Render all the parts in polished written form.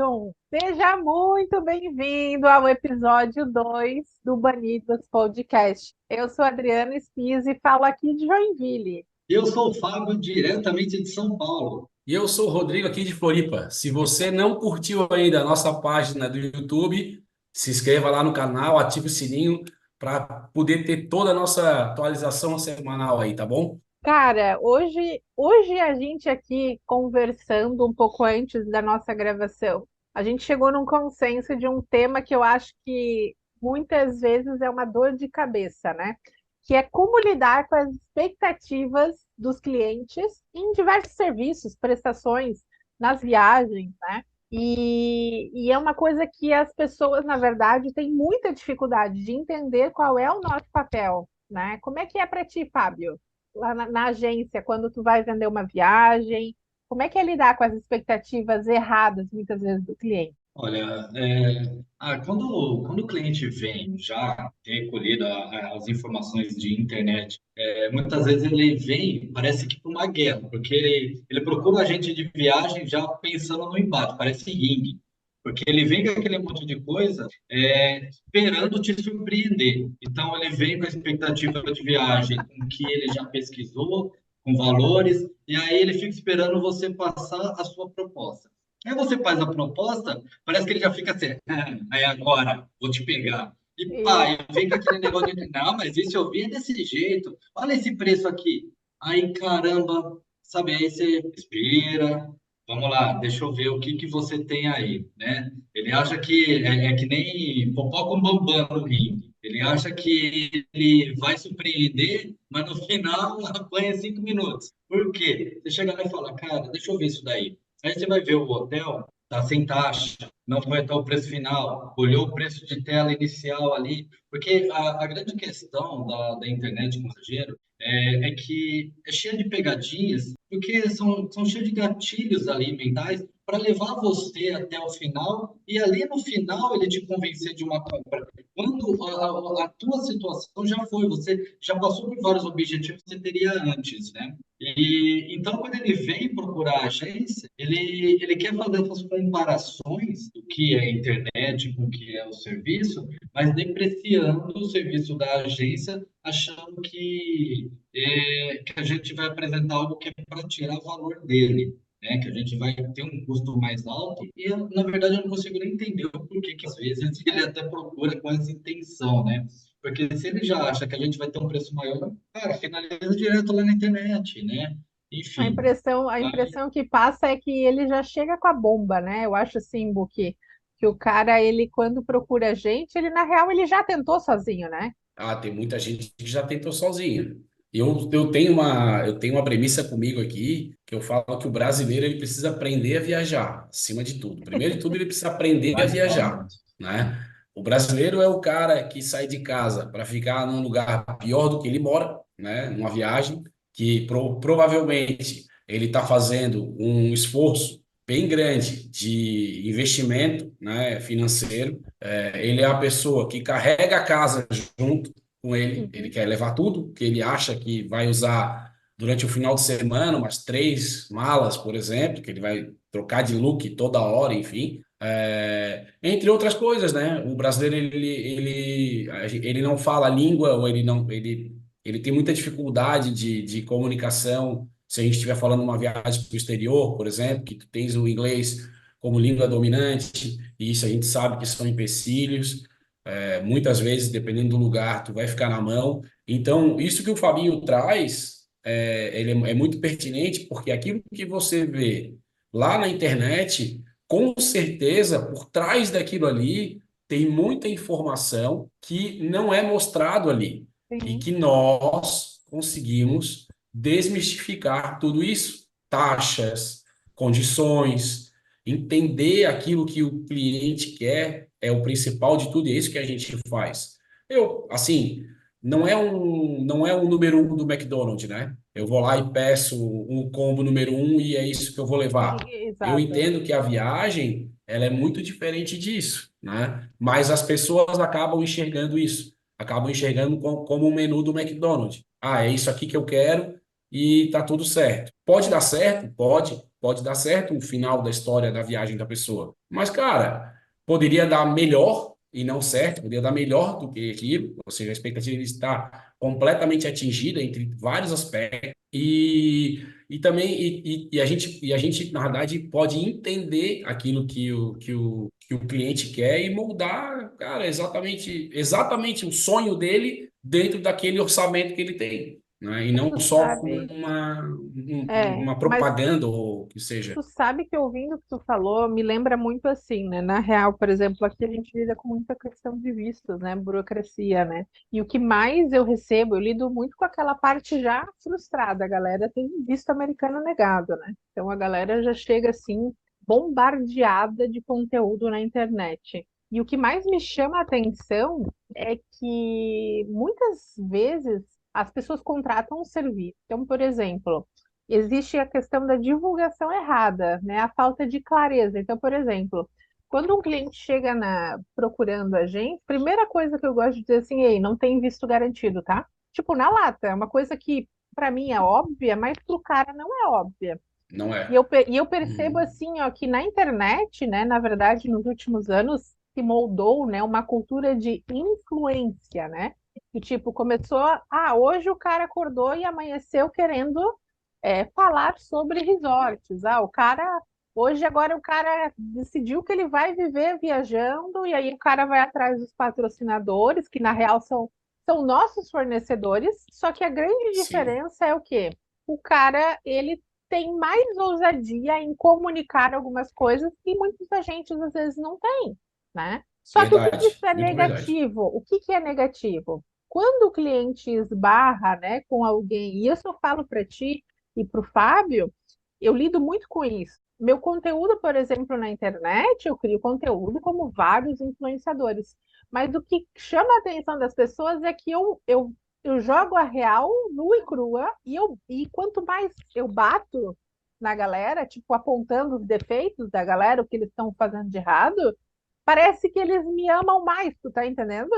um. Seja muito bem-vindo ao episódio 2 do Banidas Podcast. Eu sou a Adriana Spies e falo aqui de Joinville. Eu sou o Fábio, diretamente de São Paulo. E eu sou o Rodrigo aqui de Floripa. Se você não curtiu ainda a nossa página do YouTube, se inscreva lá no canal, ative o sininho para poder ter toda a nossa atualização semanal aí, tá bom? Cara, hoje a gente aqui conversando um pouco antes da nossa gravação, a gente chegou num consenso de um tema que eu acho que muitas vezes é uma dor de cabeça, né? Que é como lidar com as expectativas dos clientes em diversos serviços, prestações, nas viagens, né? E é uma coisa que as pessoas, na verdade, têm muita dificuldade de entender qual é o nosso papel, né? Como é que é para ti, Fábio? Lá na agência, quando tu vai vender uma viagem, como é que é lidar com as expectativas erradas, muitas vezes, do cliente? Olha, quando o cliente vem já tem recolhido as informações de internet, muitas vezes ele vem, parece que para uma guerra, porque ele procura a gente de viagem já pensando no embate, parece ringue, porque ele vem com aquele monte de coisa, esperando te surpreender. Então, ele vem com a expectativa de viagem, com o que ele já pesquisou, com valores, e aí ele fica esperando você passar a sua proposta. Aí você faz a proposta, parece que ele já fica assim, aí agora, vou te pegar. E pá, E e vem com aquele negócio de, não, mas isso eu vi é desse jeito, olha esse preço aqui. Aí, caramba, sabe, aí você respira, vamos lá, deixa eu ver o que que você tem aí, né? Ele acha que é que nem popó com bambam no ringue. Ele acha que ele vai surpreender, mas no final apanha 5 minutos. Por quê? Você chega lá e fala, cara, deixa eu ver isso daí. Aí você vai ver o hotel, tá sem taxa, não foi até o preço final, olhou o preço de tela inicial ali, porque a grande questão da internet com mensageiro é que é cheia de pegadinhas, porque são cheios de gatilhos ali mentais para levar você até o final e ali no final ele te convencer de uma compra. Quando a tua situação já foi, você já passou por vários objetivos que você teria antes, né? E então, quando ele vem procurar a agência, ele quer fazer essas comparações do que é a internet com o que é o serviço, mas depreciando o serviço da agência, achando que a gente vai apresentar algo que é para tirar o valor dele, né? Que a gente vai ter um custo mais alto. E, na verdade, eu não consigo nem entender o porquê que, às vezes, ele até procura com essa intenção, né? Porque se ele já acha que a gente vai ter um preço maior, cara, finaliza direto lá na internet, né? Enfim. a impressão que passa é que ele já chega com a bomba, né? Eu acho assim, Bu, que o cara, ele, quando procura a gente, ele, na real, ele já tentou sozinho, né? Ah, tem muita gente que já tentou sozinho. Eu tenho uma premissa comigo aqui, que eu falo que o brasileiro ele precisa aprender a viajar, acima de tudo. Primeiro de tudo, ele precisa aprender a viajar, Basicamente. né? O brasileiro é o cara que sai de casa para ficar num lugar pior do que ele mora, né? Numa viagem que provavelmente ele está fazendo um esforço bem grande de investimento, né, financeiro. Ele é a pessoa que carrega a casa junto com ele. Ele Uhum. quer levar tudo que ele acha que vai usar durante o final de semana, umas 3 malas, por exemplo, que ele vai trocar de look toda hora, enfim. Entre outras coisas, né? O brasileiro ele não fala a língua ou ele tem muita dificuldade de comunicação. Se a gente estiver falando uma viagem para o exterior, por exemplo, que tu tens o inglês como língua dominante, e isso a gente sabe que são empecilhos. Muitas vezes, dependendo do lugar, tu vai ficar na mão. Então, isso que o Fabinho traz, ele é muito pertinente, porque aquilo que você vê lá na internet, com certeza, por trás daquilo ali, tem muita informação que não é mostrado ali. E Sim. que nós conseguimos desmistificar tudo isso. Taxas, condições, entender aquilo que o cliente quer é o principal de tudo, e é isso que a gente faz. Assim, não é o número um do McDonald's, né? Eu vou lá e peço um combo número um e é isso que eu vou Sim, levar. Eu exato. entendo que a viagem, ela é muito diferente disso, né? Mas as pessoas acabam enxergando um menu do McDonald's. Ah, é isso aqui que eu quero, e tá tudo certo. Pode dar certo? Pode dar certo o final da história da viagem da pessoa. Mas, cara, poderia dar melhor e não certo, poderia dar melhor do que aquilo, ou seja, a expectativa está completamente atingida entre vários aspectos e também a gente na verdade pode entender aquilo que o cliente quer e moldar, cara, exatamente o sonho dele dentro daquele orçamento que ele tem, né? E não Tu só com sabe, uma mas propaganda ou o que seja. tu sabe que ouvindo o que tu falou, me lembra muito assim, né? Na real, por exemplo, aqui a gente lida com muita questão de vistos, né? Burocracia, né? E o que mais eu recebo, eu lido muito com aquela parte já frustrada. A galera tem visto americano negado, né? Então a galera já chega assim, bombardeada de conteúdo na internet. E o que mais me chama a atenção é que muitas vezes as pessoas contratam um serviço. Então, por exemplo, existe a questão da divulgação errada, né? A falta de clareza. Então, por exemplo, quando um cliente chega procurando a gente, primeira coisa que eu gosto de dizer assim, ei, não tem visto garantido, tá? Tipo, na lata, é uma coisa que para mim é óbvia, mas para o cara não é óbvia. Não E eu, é. e eu percebo Uhum. assim, ó, que na internet, né, na verdade, nos últimos anos, se moldou, né, uma cultura de influência, né? Do tipo, começou, hoje o cara acordou e amanheceu querendo falar sobre resorts. O cara, hoje agora o cara decidiu que ele vai viver viajando e aí o cara vai atrás dos patrocinadores, que na real são nossos fornecedores, só que a grande Sim, diferença é o quê? O cara, ele tem mais ousadia em comunicar algumas coisas que muitos agentes às vezes não têm, né? Só que o que que verdade, isso é muito verdade. negativo? O que que é negativo? Quando o cliente esbarra, né, com alguém, e isso eu falo para ti e para o Fábio, eu lido muito com isso. Meu conteúdo, por exemplo, na internet, eu crio conteúdo como vários influenciadores. Mas o que chama a atenção das pessoas é que eu jogo a real nua e crua, e quanto mais eu bato na galera, tipo, apontando os defeitos da galera, o que eles estão fazendo de errado, parece que eles me amam mais, tu tá entendendo?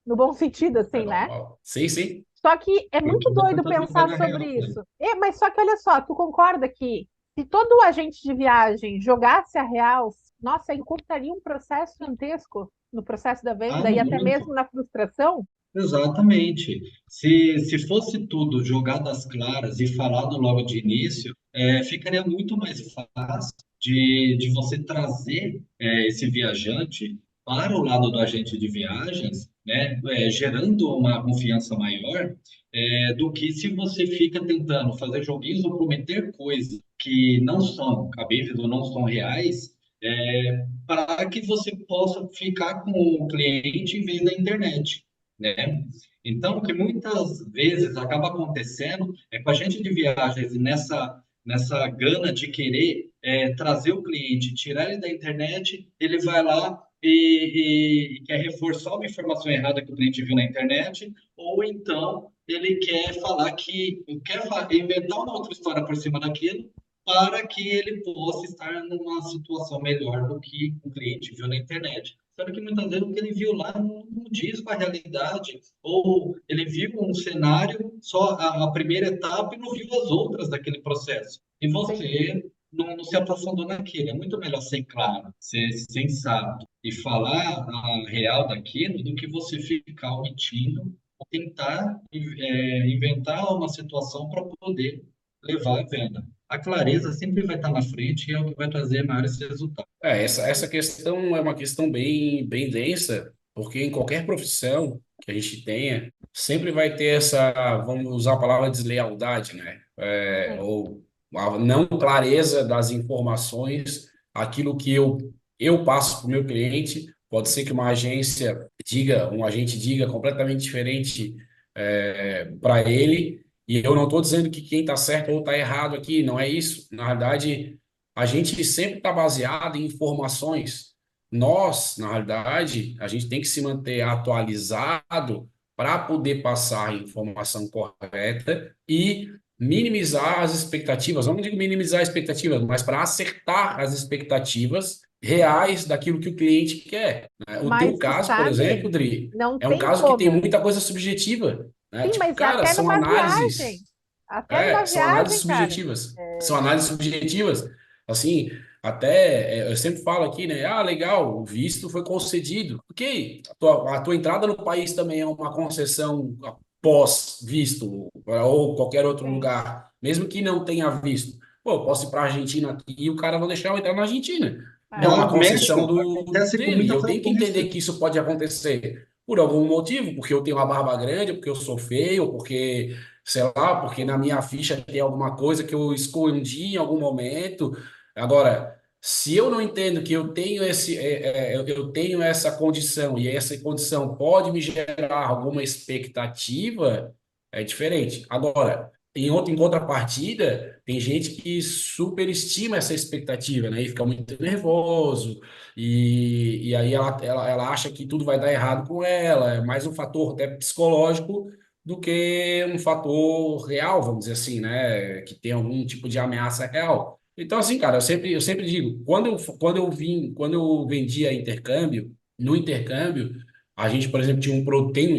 No bom sentido, É assim, né? normal. Sim, sim. Só que é muito Porque você doido está pensar vivendo a sobre real, né? isso. Mas só que olha só, tu concorda que se todo agente de viagem jogasse a real, nossa, encurtaria um processo gigantesco no processo da Ah, venda e até muito. mesmo na frustração? Exatamente. Se fosse tudo jogado às claras e falado logo de início, ficaria muito mais fácil de você trazer esse viajante para o lado do agente de viagens, né, gerando uma confiança maior, do que se você fica tentando fazer joguinhos ou prometer coisas que não são cabíveis ou não são reais, para que você possa ficar com o cliente em vez da internet, né? Então, o que muitas vezes acaba acontecendo é com a gente de viagens e nessa gana de querer trazer o cliente, tirar ele da internet, ele vai lá e quer reforçar uma informação errada que o cliente viu na internet, ou então ele quer falar inventar uma outra história por cima daquilo para que ele possa estar numa situação melhor do que o cliente viu na internet. Sendo que muitas vezes o que ele viu lá não diz com a realidade, ou ele viu um cenário, só a primeira etapa e não viu as outras daquele processo. E Sim. você não se aprofundou naquilo. É muito melhor ser claro, ser sensato e falar a real daquilo do que você ficar omitindo ou tentar inventar uma situação para poder levar a venda. A clareza sempre vai estar na frente e é o que vai trazer maiores resultados. Essa questão é uma questão bem densa, porque em qualquer profissão que a gente tenha, sempre vai ter essa, vamos usar a palavra deslealdade, né? Ou a não clareza das informações, aquilo que eu passo para o meu cliente, pode ser que uma agência diga, um agente diga completamente diferente para ele, e eu não estou dizendo que quem está certo ou está errado aqui, não é isso. Na verdade, a gente sempre está baseado em informações. Nós, na realidade, a gente tem que se manter atualizado para poder passar a informação correta e minimizar as expectativas. Não digo minimizar as expectativas, mas para acertar as expectativas reais daquilo que o cliente quer, né? O teu Mas tu caso, por sabe, exemplo, Dri, não é um tem caso que tem como. muita coisa subjetiva, né? Sim, Tipo, mas é cara, até são numa viagem. análises. Até numa São análises viagem, cara. subjetivas. São análises subjetivas. Assim, até eu sempre falo aqui, né? Ah, legal, o visto foi concedido. Ok, a tua entrada no país também é uma concessão pós-visto, ou qualquer outro Sim. lugar, mesmo que não tenha visto. Pô, eu posso ir para a Argentina aqui e o cara não deixar eu entrar na Argentina. É É. uma No concessão México acontece com dele. E muita eu tenho que entender frequência. que isso pode acontecer por algum motivo, porque eu tenho uma barba grande, porque eu sou feio, porque sei lá, porque na minha ficha tem alguma coisa que eu escondi em algum momento. Agora, se eu não entendo que eu tenho essa condição e essa condição pode me gerar alguma expectativa, é diferente. Agora, em contrapartida, tem gente que superestima essa expectativa, né? E fica muito nervoso, e aí ela acha que tudo vai dar errado com ela, é mais um fator até psicológico do que um fator real, vamos dizer assim, né? Que tem algum tipo de ameaça real. Então, assim, cara, eu sempre digo, quando eu vendia intercâmbio, no intercâmbio, a gente, por exemplo,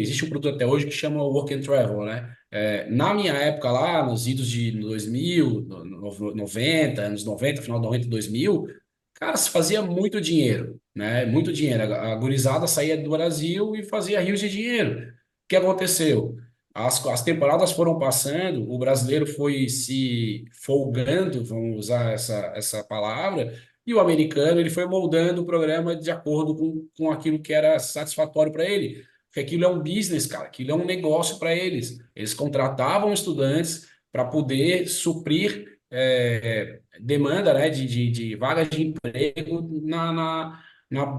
existe um produto até hoje que chama Work and Travel, né? Na minha época lá, nos idos de 2000, 90, anos 90, final de 90, 2000, cara, se fazia muito dinheiro, né? Muito dinheiro. A gurizada saía do Brasil e fazia rios de dinheiro. O que aconteceu? As temporadas foram passando, o brasileiro foi se folgando, vamos usar essa palavra, e o americano ele foi moldando o programa de acordo com aquilo que era satisfatório para ele. Porque aquilo é um business, cara, aquilo é um negócio para eles. Eles contratavam estudantes para poder suprir demanda, né, de vagas de emprego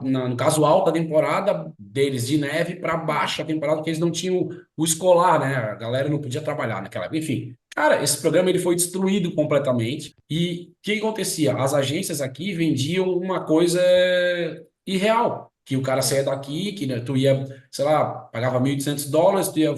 no caso, alta temporada deles, de neve para baixa temporada, porque eles não tinham o escolar, né? A galera não podia trabalhar naquela época. Enfim, cara, esse programa ele foi destruído completamente. E o que acontecia? As agências aqui vendiam uma coisa irreal. Que o cara saía daqui, que né, tu ia, sei lá, pagava US$ 1.800, tu ia,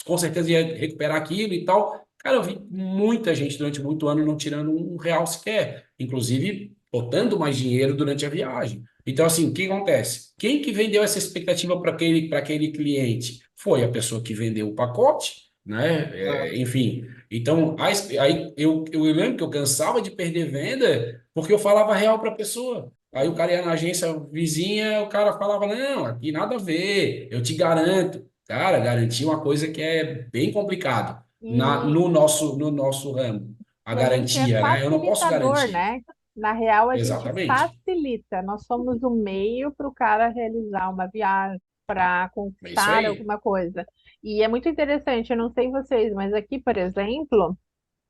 com certeza ia recuperar aquilo e tal. Cara, eu vi muita gente durante muito ano não tirando um real sequer, inclusive botando mais dinheiro durante a viagem. Então, assim, o que acontece? Quem que vendeu essa expectativa para aquele cliente? Foi a pessoa que vendeu o pacote, né? Enfim, então, aí eu lembro que eu cansava de perder venda porque eu falava real para a pessoa. Aí o cara ia na agência vizinha, o cara falava, não, aqui nada a ver, eu te garanto. Cara, garantir uma coisa que é bem complicado E, no nosso ramo. A e a gente é garantia, né? Eu não posso facilitador, garantir. né? Na real, a gente Exatamente. facilita. Nós somos o meio para o cara realizar uma viagem, para É isso conquistar aí. alguma coisa. E é muito interessante, eu não sei vocês, mas aqui, por exemplo,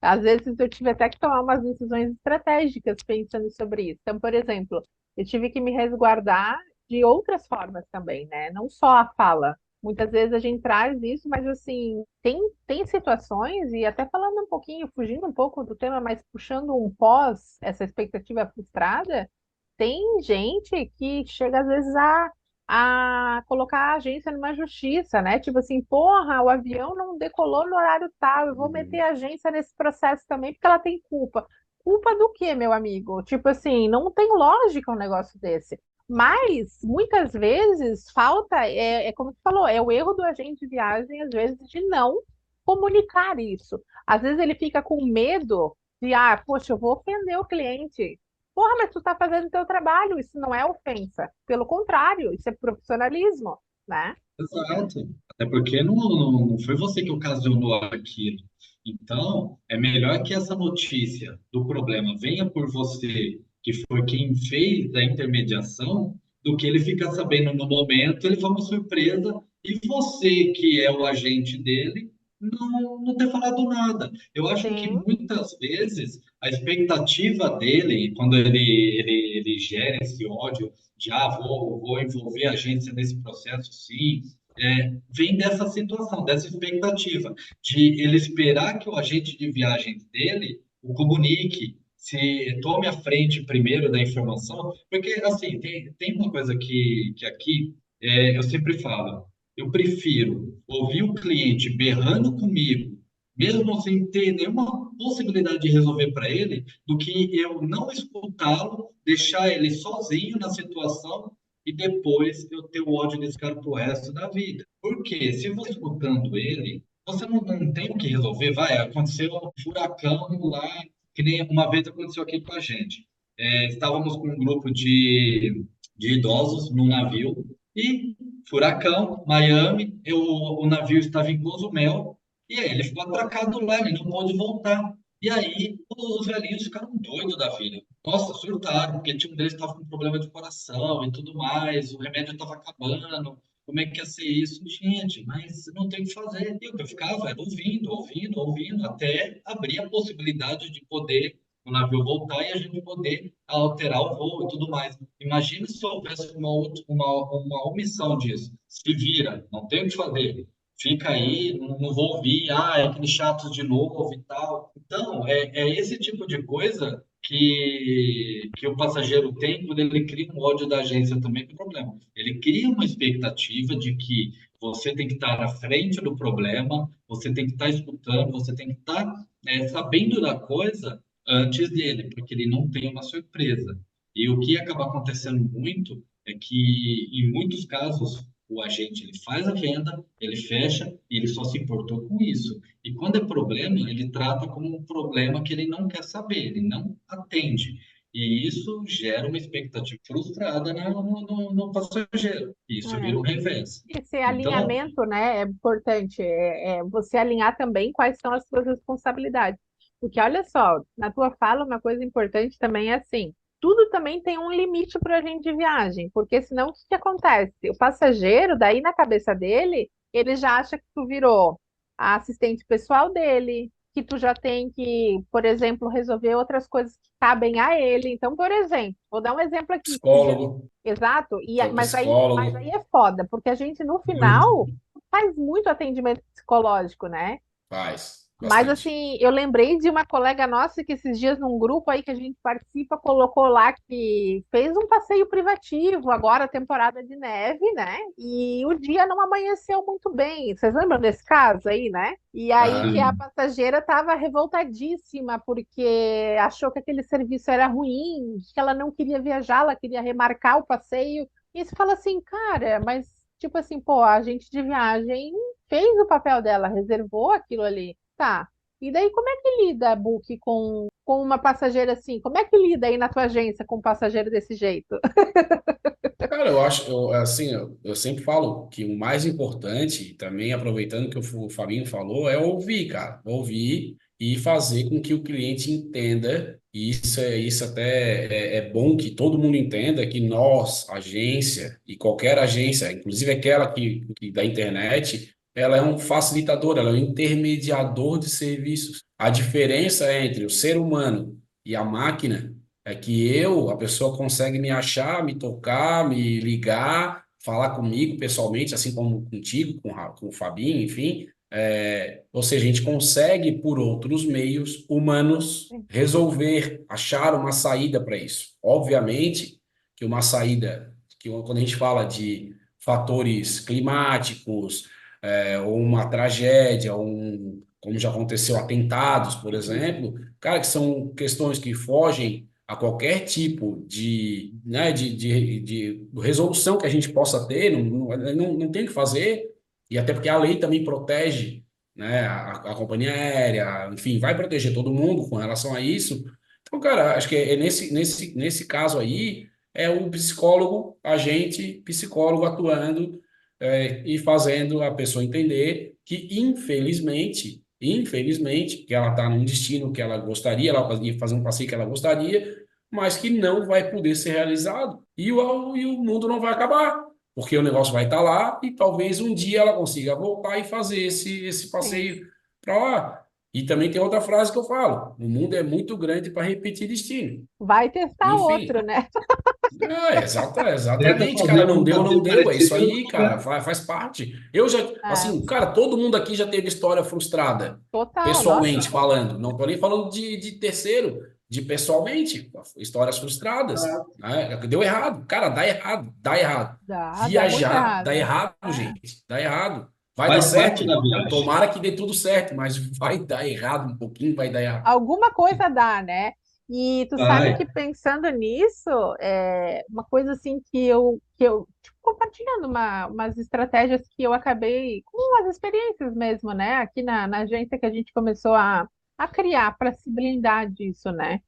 às vezes eu tive até que tomar umas decisões estratégicas pensando sobre isso. Então, por exemplo, eu tive que me resguardar de outras formas também, né? Não só a fala. Muitas vezes a gente traz isso, mas assim, tem situações, e até falando um pouquinho, fugindo um pouco do tema, mas puxando um pós, essa expectativa frustrada, tem gente que chega às vezes a colocar a agência numa justiça, né? Tipo assim, porra, o avião não decolou no horário tal, eu vou meter Uhum. a agência nesse processo também porque ela tem culpa. Culpa do quê, meu amigo? Tipo assim, não tem lógica um negócio desse. Mas muitas vezes falta, é como tu falou, é o erro do agente de viagem, às vezes, de não comunicar isso. Às vezes ele fica com medo de, poxa, eu vou ofender o cliente. Porra, mas tu tá fazendo o teu trabalho, isso não é ofensa. Pelo contrário, isso é profissionalismo, né? Exato. Até porque não foi você que ocasionou aquilo. Então, é melhor que essa notícia do problema venha por você, que foi quem fez a intermediação, do que ele ficar sabendo no momento, ele foi uma surpresa, e você, que é o agente dele, não ter falado nada. Eu acho que Sim, muitas vezes a expectativa dele, quando ele gera esse ódio de vou envolver a agência nesse processo, sim, vem dessa situação, dessa expectativa, de ele esperar que o agente de viagens dele o comunique, se tome a frente primeiro da informação, porque, assim, tem uma coisa que aqui eu sempre falo, eu prefiro ouvir o cliente berrando comigo, mesmo sem ter nenhuma possibilidade de resolver para ele, do que eu não escutá-lo, deixar ele sozinho na situação e depois eu ter o ódio desse cara pro resto da vida. Porque se eu vou escutando ele, você não tem o que resolver, vai, aconteceu um furacão lá, que nem uma vez aconteceu aqui com a gente. Estávamos com um grupo de idosos num navio e furacão, Miami, o navio estava em Cozumel e aí ele ficou atracado lá, ele não pôde voltar. E aí os velhinhos ficaram doidos da vida. Nossa, surtaram, porque tinha um deles que estava com problema de coração e tudo mais, o remédio estava acabando. Como é que ia ser isso? Gente, mas não tem o que fazer. E o que eu ficava era ouvindo, até abrir a possibilidade de poder o navio voltar e a gente poder alterar o voo e tudo mais. Imagina se houvesse uma omissão disso. Se vira, não tem o que fazer. Fica aí, não vou ouvir, é aquele chato de novo e tal. Então, é esse tipo de coisa que o passageiro tem quando ele cria um ódio da agência também, que é o problema. Ele cria uma expectativa de que você tem que estar à frente do problema, você tem que estar escutando, você tem que estar sabendo da coisa antes dele, porque ele não tem uma surpresa. E o que acaba acontecendo muito é que, em muitos casos, o agente ele faz a venda, ele fecha e ele só se importou com isso. E quando é problema, ele trata como um problema que ele não quer saber, ele não atende. E isso gera uma expectativa frustrada no passageiro. E isso vira um É. revés. Esse Então, alinhamento, né, é importante, é você alinhar também quais são as suas responsabilidades. Porque olha só, na tua fala, uma coisa importante também é assim, tudo também tem um limite para a gente de viagem, porque senão o que que acontece? O passageiro, daí na cabeça dele, ele já acha que tu virou a assistente pessoal dele, que tu já tem que, por exemplo, resolver outras coisas que cabem a ele. Então, por exemplo, vou dar um exemplo aqui. Esses dias. Psicólogo, Exato, seu mas psicólogo, aí é foda, porque a gente no muito. final faz muito atendimento psicológico, né? faz Mas bastante. assim, eu lembrei de uma colega nossa que esses dias num grupo aí que a gente participa, colocou lá que fez um passeio privativo, agora temporada de neve, né? E o dia não amanheceu muito bem. Vocês lembram desse caso aí, né? E aí que Aham. a Sim. passageira estava revoltadíssima porque achou que aquele serviço era ruim, que ela não queria viajar, ela queria remarcar o passeio. E você fala assim, cara, mas tipo assim, pô, a gente de viagem fez o papel dela, reservou aquilo ali. Tá. E daí, como é que lida, Book, com uma passageira assim? Como é que lida aí na tua agência com um passageiro desse jeito? Cara, eu acho, assim, eu sempre falo que o mais importante, também aproveitando que o Fabinho falou, é ouvir, cara. Ouvir e fazer com que o cliente entenda. E isso até é bom que todo mundo entenda que nós, agência, e qualquer agência, inclusive aquela que da internet, ela é um facilitador, ela é um intermediador de serviços. A diferença entre o ser humano e a máquina é que a pessoa consegue me achar, me tocar, me ligar, falar comigo pessoalmente, assim como contigo, com o Fabinho, enfim. Ou seja, a gente consegue, por outros meios humanos, resolver, achar uma saída para isso. Obviamente que uma saída, que quando a gente fala de fatores climáticos, ou uma tragédia, como já aconteceu, atentados, por exemplo, cara, que são questões que fogem a qualquer tipo né, de resolução que a gente possa ter, não tem o que fazer, e até porque a lei também protege, né, a companhia aérea, enfim, vai proteger todo mundo com relação a isso. Então, cara, acho que nesse caso aí, é o psicólogo, agente psicólogo atuando, e fazendo a pessoa entender que, infelizmente, que ela está num destino que ela gostaria, ela ia fazer um passeio que ela gostaria, mas que não vai poder ser realizado. E o mundo não vai acabar, porque o negócio vai estar lá e talvez um dia ela consiga voltar e fazer esse Sim. passeio para lá. E também tem outra frase que eu falo: o mundo é muito grande para repetir destino. Vai testar outro, Enfim. né? Tenta Exatamente, cara, fazer não um deu, não passeio deu, é isso parecido em outro aí, cara, lugar. faz parte. Eu já, É, assim, cara, todo mundo aqui já teve história frustrada, total, nossa. pessoalmente falando, não tô nem falando de terceiro, de pessoalmente, histórias frustradas, Ah, né? Deu errado, cara, dá errado. Dá muito Viajar dá errado. errado, É. gente, dá errado. Vai dar faz parte certo, da viagem. tomara que dê tudo certo, mas vai dar errado um pouquinho, vai dar errado. Alguma coisa dá, né? E tu sabe Vai. que pensando nisso, uma coisa assim que eu tipo, compartilhando umas estratégias que eu acabei, com as experiências mesmo, né? Aqui na agência que a gente começou a criar para se blindar disso, né?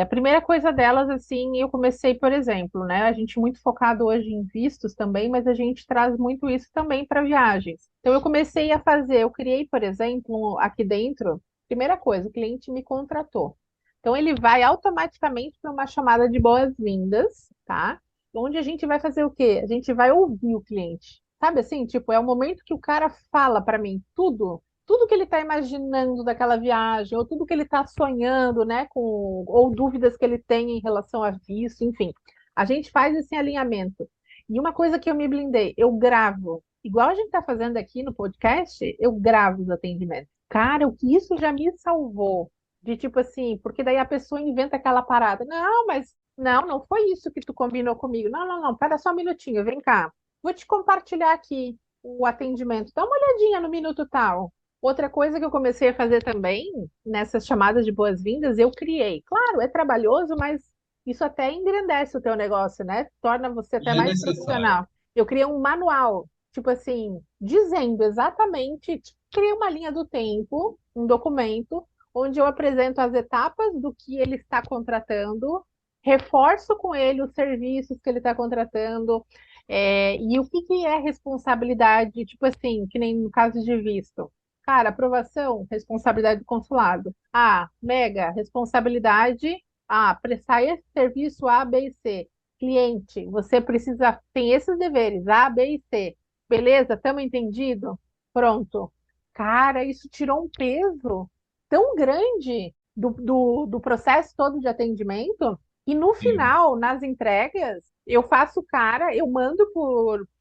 A primeira coisa delas, assim, eu comecei, por exemplo, né? A gente muito focado hoje em vistos também, mas a gente traz muito isso também para viagens. Então, eu comecei a fazer, eu criei, por exemplo, aqui dentro, primeira coisa, o cliente me contratou. Então, ele vai automaticamente para uma chamada de boas-vindas, tá? Onde a gente vai fazer o quê? A gente vai ouvir o cliente. Sabe assim, tipo, é o momento que o cara fala para mim tudo que ele está imaginando daquela viagem, ou tudo que ele está sonhando, né, ou dúvidas que ele tem em relação a visto, enfim. A gente faz esse alinhamento. E uma coisa que eu me blindei, eu gravo. Igual a gente está fazendo aqui no podcast, eu gravo os atendimentos. Cara, o que isso já me salvou de tipo assim, porque daí a pessoa inventa aquela parada. Não, mas não foi isso que tu combinou comigo. Não, para só um minutinho, vem cá. Vou te compartilhar aqui o atendimento. Dá uma olhadinha no minuto tal. Outra coisa que eu comecei a fazer também, nessas chamadas de boas-vindas, eu criei. Claro, é trabalhoso, mas isso até engrandece o teu negócio, né? Torna você até É mais necessário. profissional. Eu criei um manual, tipo assim, dizendo exatamente, criei uma linha do tempo, um documento, onde eu apresento as etapas do que ele está contratando, reforço com ele os serviços que ele está contratando, e o que que é responsabilidade, tipo assim, que nem no caso de visto. Cara, aprovação, responsabilidade do consulado. Ah, mega, responsabilidade. Ah, prestar esse serviço A, B e C. Cliente, você precisa, tem esses deveres, A, B e C. Beleza? Estamos entendido? Pronto. Cara, isso tirou um peso tão grande do processo todo de atendimento. E no Sim. final, nas entregas, eu faço cara, eu mando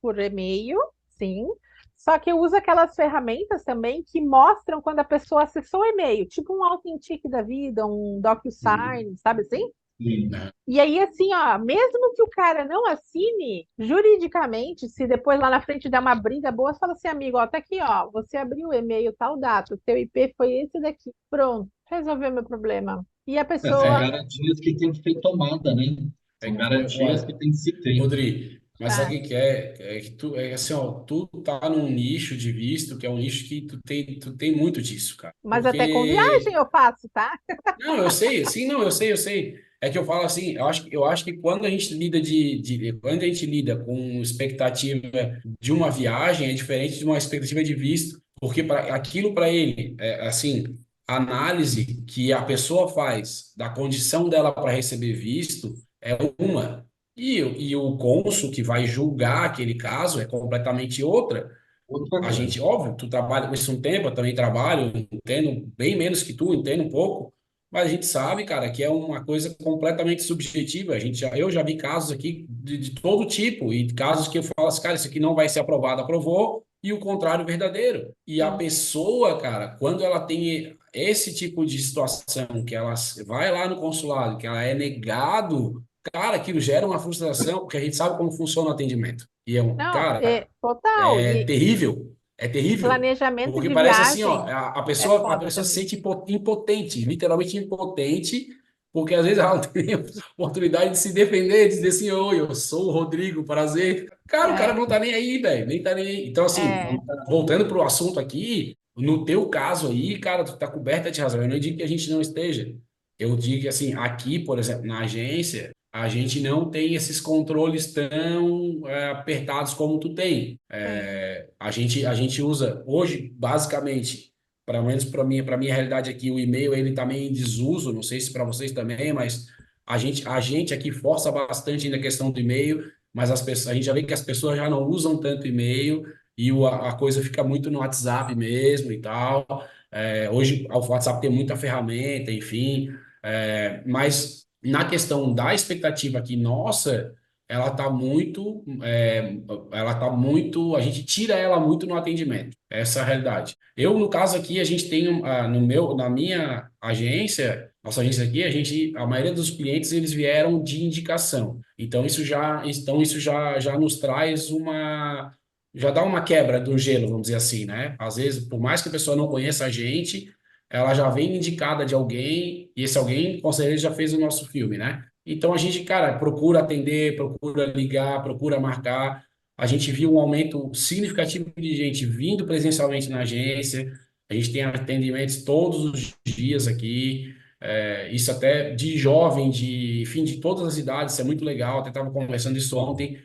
por e-mail, sim, só que eu uso aquelas ferramentas também que mostram quando a pessoa acessou o e-mail, tipo um Authentic da vida, um Uhum. DocuSign, sabe assim? Sim. Né? E aí, assim, ó, mesmo que o cara não assine, juridicamente, se depois lá na frente der uma briga boa, você fala assim, amigo, ó, tá aqui, ó, você abriu o e-mail tal data, o teu IP foi esse daqui. Pronto, resolveu meu problema. E a São pessoa, garantias que tem que ser tomada, né? São garantias que Olha, tem que se ter. Rodrigo, mas ah, sabe o que é? É que tu, é assim, ó, tu tá num nicho de visto, que é um nicho que tu tem muito disso, cara. mas até com viagem Porque eu faço, tá? não, eu sei, sim, não, eu sei. É que eu falo assim, eu acho que quando a gente lida quando a gente lida com expectativa de uma viagem é diferente de uma expectativa de visto, porque aquilo para ele, assim, a análise que a pessoa faz da condição dela para receber visto é uma, e o cônsul que vai julgar aquele caso é completamente outra. Outra A coisa. gente, óbvio, tu trabalha com isso um tempo, eu também trabalho, entendo bem menos que tu, entendo um pouco, mas a gente sabe, cara, que é uma coisa completamente subjetiva. Eu já vi casos aqui de todo tipo, e casos que eu falo assim, cara, isso aqui não vai ser aprovado, aprovou, e o contrário verdadeiro. E a Sim. pessoa, cara, quando ela tem esse tipo de situação, que ela vai lá no consulado, que ela é negado, cara, aquilo gera uma frustração, porque a gente sabe como funciona o atendimento. E Não, cara, total. é terrível, é terrível. Planejamento Porque de parece assim, ó, viagem a é pessoa, a foda pessoa se também. sente impotente, literalmente impotente, porque às vezes ela não tem a oportunidade de se defender, de dizer assim, oi, eu sou o Rodrigo, prazer. Cara, o cara É, não tá nem aí, velho, nem tá nem aí. Então, assim, é, voltando pro assunto aqui, no teu caso aí, cara, tu tá coberta de razão. Eu não digo que a gente não esteja. Eu digo que, assim, aqui, por exemplo, na agência, a gente não tem esses controles tão apertados como tu tem. sim. A gente usa hoje, basicamente, pelo menos para minha realidade aqui, o e-mail ele está meio em desuso, não sei se para vocês também, mas a gente aqui força bastante na questão do e-mail, mas a gente já vê que as pessoas já não usam tanto e-mail e a coisa fica muito no WhatsApp mesmo e tal. Hoje o WhatsApp tem muita ferramenta, enfim, mas na questão da expectativa aqui, nossa, ela está muito, a gente tira ela muito no atendimento. Essa é a realidade. Eu, no caso aqui, a gente tem, na minha agência, nossa agência aqui, a maioria dos clientes, eles vieram de indicação. Então isso já nos traz já dá uma quebra do gelo, vamos dizer assim, né? Às vezes, por mais que a pessoa não conheça a gente, ela já vem indicada de alguém, e esse alguém, com certeza, já fez o nosso filme, né? Então a gente, cara, procura atender, procura ligar, procura marcar. a gente viu um aumento significativo de gente vindo presencialmente na agência. A gente tem atendimentos todos os dias aqui. Isso até de jovem, enfim, de todas as idades, isso é muito legal. Até estava conversando isso ontem.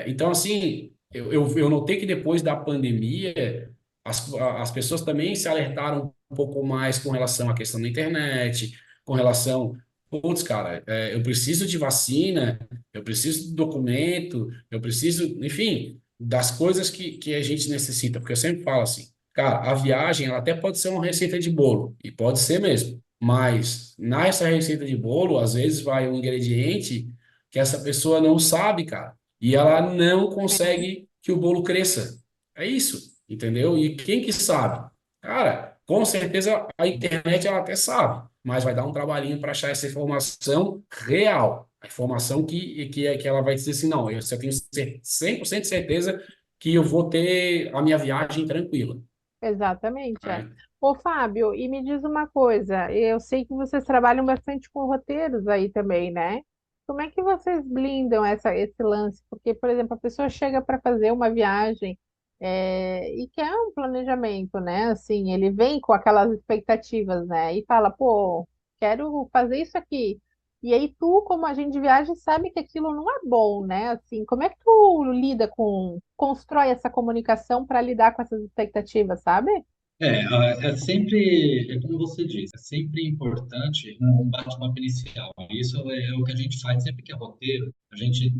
Então, assim, eu notei que depois da pandemia, as pessoas também se alertaram um pouco mais com relação à questão da internet, com relação, putz, cara, eu preciso de vacina, eu preciso de documento, eu preciso, enfim, das coisas que a gente necessita, porque eu sempre falo assim, cara, a viagem, ela até pode ser uma receita de bolo, e pode ser mesmo, mas nessa receita de bolo, às vezes vai um ingrediente que essa pessoa não sabe, cara, e ela não consegue que o bolo cresça. É isso, entendeu? E quem que sabe? Cara, com certeza a internet ela até sabe, mas vai dar um trabalhinho para achar essa informação real. A informação que ela vai dizer assim, não, eu tenho 100% de certeza que eu vou ter a minha viagem tranquila. Exatamente, é. Né? Ô, Fábio, e me diz uma coisa, eu sei que vocês trabalham bastante com roteiros aí também, né? Como é que vocês blindam esse lance? Porque, por exemplo, a pessoa chega para fazer uma viagem e quer um planejamento, né? Assim, ele vem com aquelas expectativas, né? E fala, pô, quero fazer isso aqui. E aí tu, como agente de viagem, sabe que aquilo não é bom, né? Assim, como é que tu constrói essa comunicação para lidar com essas expectativas, sabe? É sempre, é como você disse, é sempre importante um bate-papo inicial. Isso é o que a gente faz sempre que é roteiro. A gente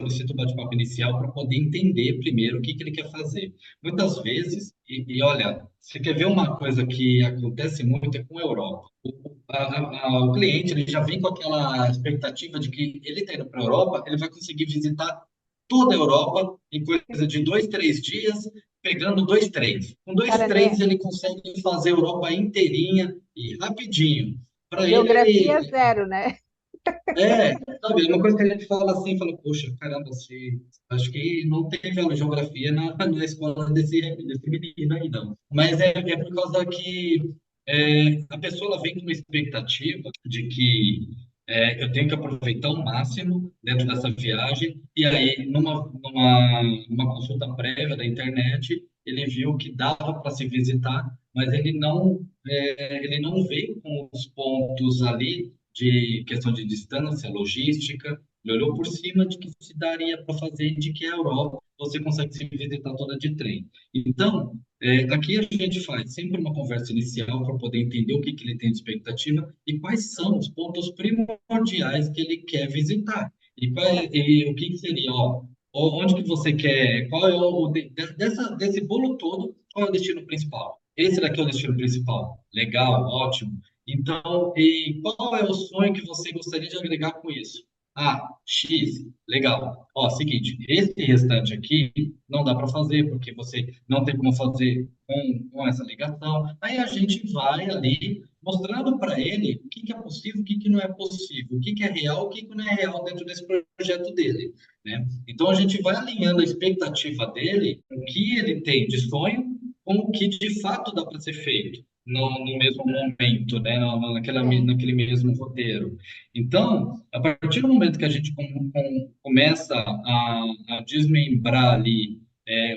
solicita o bate-papo inicial para poder entender primeiro o que ele quer fazer. Muitas vezes, e olha, você quer ver uma coisa que acontece muito é com a Europa. O cliente ele já vem com aquela expectativa de que ele está indo para a Europa, ele vai conseguir visitar toda a Europa em coisa de 2, 3 dias, pegando dois trens. Com dois Cara, trens né? ele consegue fazer a Europa inteirinha e rapidinho. Para Geografia ele, zero, né? sabe, é uma coisa que a gente fala assim, fala, poxa, caramba, acho que não teve aula de geografia na escola desse menino aí, não. Mas é por causa que a pessoa ela vem com uma expectativa de que eu tenho que aproveitar o máximo dentro dessa viagem, e aí, numa consulta prévia da internet, ele viu que dava para se visitar, mas ele não veio com os pontos ali de questão de distância, logística, ele olhou por cima de que se daria para fazer de que a Europa você consegue se visitar toda de trem. Então, aqui a gente faz sempre uma conversa inicial para poder entender o que ele tem de expectativa e quais são os pontos primordiais que ele quer visitar. E o que seria, onde que você quer, qual é desse bolo todo, qual é o destino principal? Esse daqui é o destino principal. Legal, ótimo. Então, e qual é o sonho que você gostaria de agregar com isso? Ah, X, legal. Ó, seguinte, esse restante aqui não dá para fazer, porque você não tem como fazer com essa ligação. Aí a gente vai ali mostrando para ele o que é possível, o que não é possível, o que é real, o que não é real dentro desse projeto dele, né? Então a gente vai alinhando a expectativa dele, o que ele tem de sonho, com o que de fato dá para ser feito no mesmo momento, né? Sim. Naquele mesmo roteiro. Então, a partir do momento que a gente começa a desmembrar ali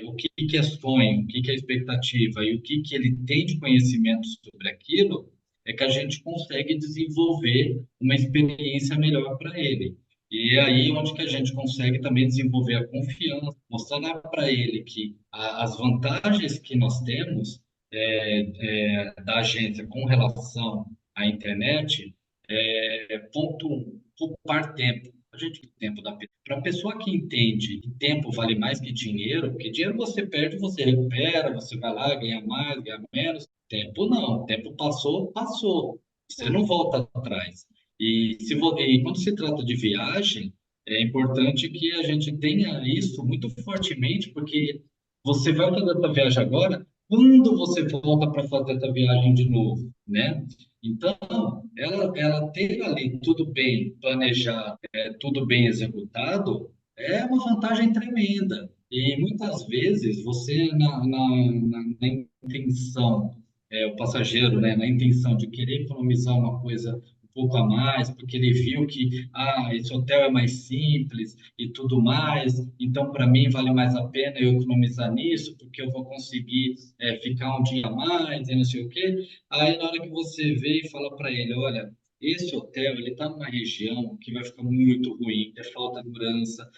o que é sonho, o que é expectativa e o que ele tem de conhecimento sobre aquilo, é que a gente consegue desenvolver uma experiência melhor para ele. E é aí onde que a gente consegue também desenvolver a confiança, mostrar para ele que as vantagens que nós temos da agência com relação à internet ponto um, poupar tempo. A gente tempo da para a pessoa que entende que tempo vale mais que dinheiro, porque dinheiro você perde, você recupera, você vai lá, ganha mais, ganha menos. Tempo não, tempo passou, passou. Você não volta atrás. E quando se trata de viagem, é importante que a gente tenha isso muito fortemente, porque você vai fazer essa viagem agora, quando você volta para fazer essa viagem de novo, né? Então, ela ter ali tudo bem planejado, tudo bem executado, é uma vantagem tremenda. E muitas vezes você, na intenção, o passageiro, né, na intenção de querer economizar uma coisa um pouco a mais, porque ele viu que esse hotel é mais simples e tudo mais, então para mim vale mais a pena eu economizar nisso, porque eu vou conseguir ficar um dia a mais e não sei o quê. Aí na hora que você vê e fala para ele, olha, esse hotel ele está numa região que vai ficar muito ruim, é falta de segurança.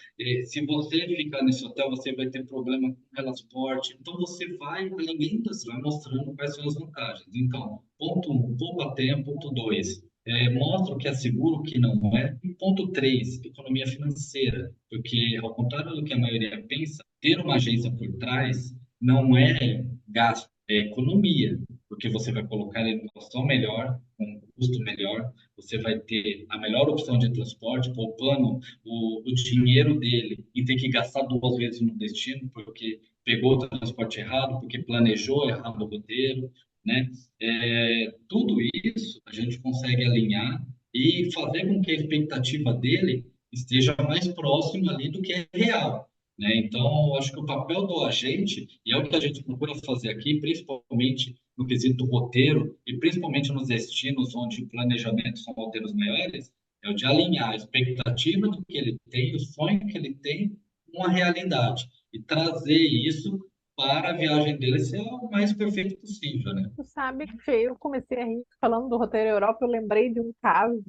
Se você ficar nesse hotel, você vai ter problema com transporte. Então você vai alinhando, você vai mostrando quais são as vantagens. Então, ponto um, poupa tempo. Ponto dois, mostra o que é seguro, o que não é. E ponto três, economia financeira. Porque, ao contrário do que a maioria pensa, ter uma agência por trás não é gasto, é economia. Porque você vai colocar ele numa situação melhor, com um custo melhor, você vai ter a melhor opção de transporte, poupando o dinheiro dele e ter que gastar duas vezes no destino, porque pegou o transporte errado, porque planejou errado o roteiro, né? Tudo isso a gente consegue alinhar e fazer com que a expectativa dele esteja mais próxima ali do que é real. Né? Então, eu acho que o papel do agente, e é o que a gente procura fazer aqui, principalmente no quesito roteiro, e principalmente nos destinos onde o planejamento são roteiros maiores, é o de alinhar a expectativa do que ele tem, o sonho que ele tem, com a realidade, e trazer isso para a viagem dele ser o mais perfeito possível, né? Tu sabe que eu comecei a rir falando do roteiro Europa, eu lembrei de um caso,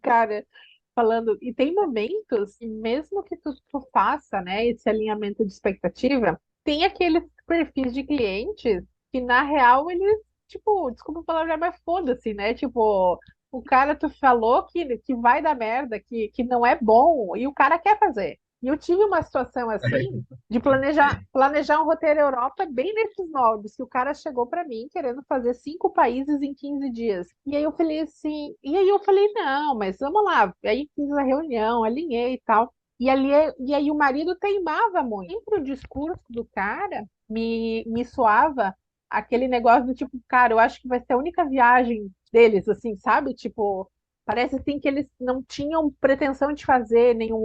cara, falando, e tem momentos que mesmo que tu faça, né, esse alinhamento de expectativa, tem aqueles perfis de clientes que na real eles, tipo, desculpa a palavra, mas foda-se, né? Tipo, o cara tu falou que vai dar merda, que não é bom, e o cara quer fazer. E eu tive uma situação assim de planejar um roteiro Europa bem nesses moldes, que o cara chegou para mim querendo fazer 5 países em 15 dias. E aí eu falei assim, e aí eu falei, não, mas vamos lá. Aí fiz a reunião, alinhei e tal. E aí o marido teimava muito. Sempre o discurso do cara me soava aquele negócio do tipo, cara, eu acho que vai ser a única viagem deles, assim, sabe? Tipo, parece assim que eles não tinham pretensão de fazer nenhum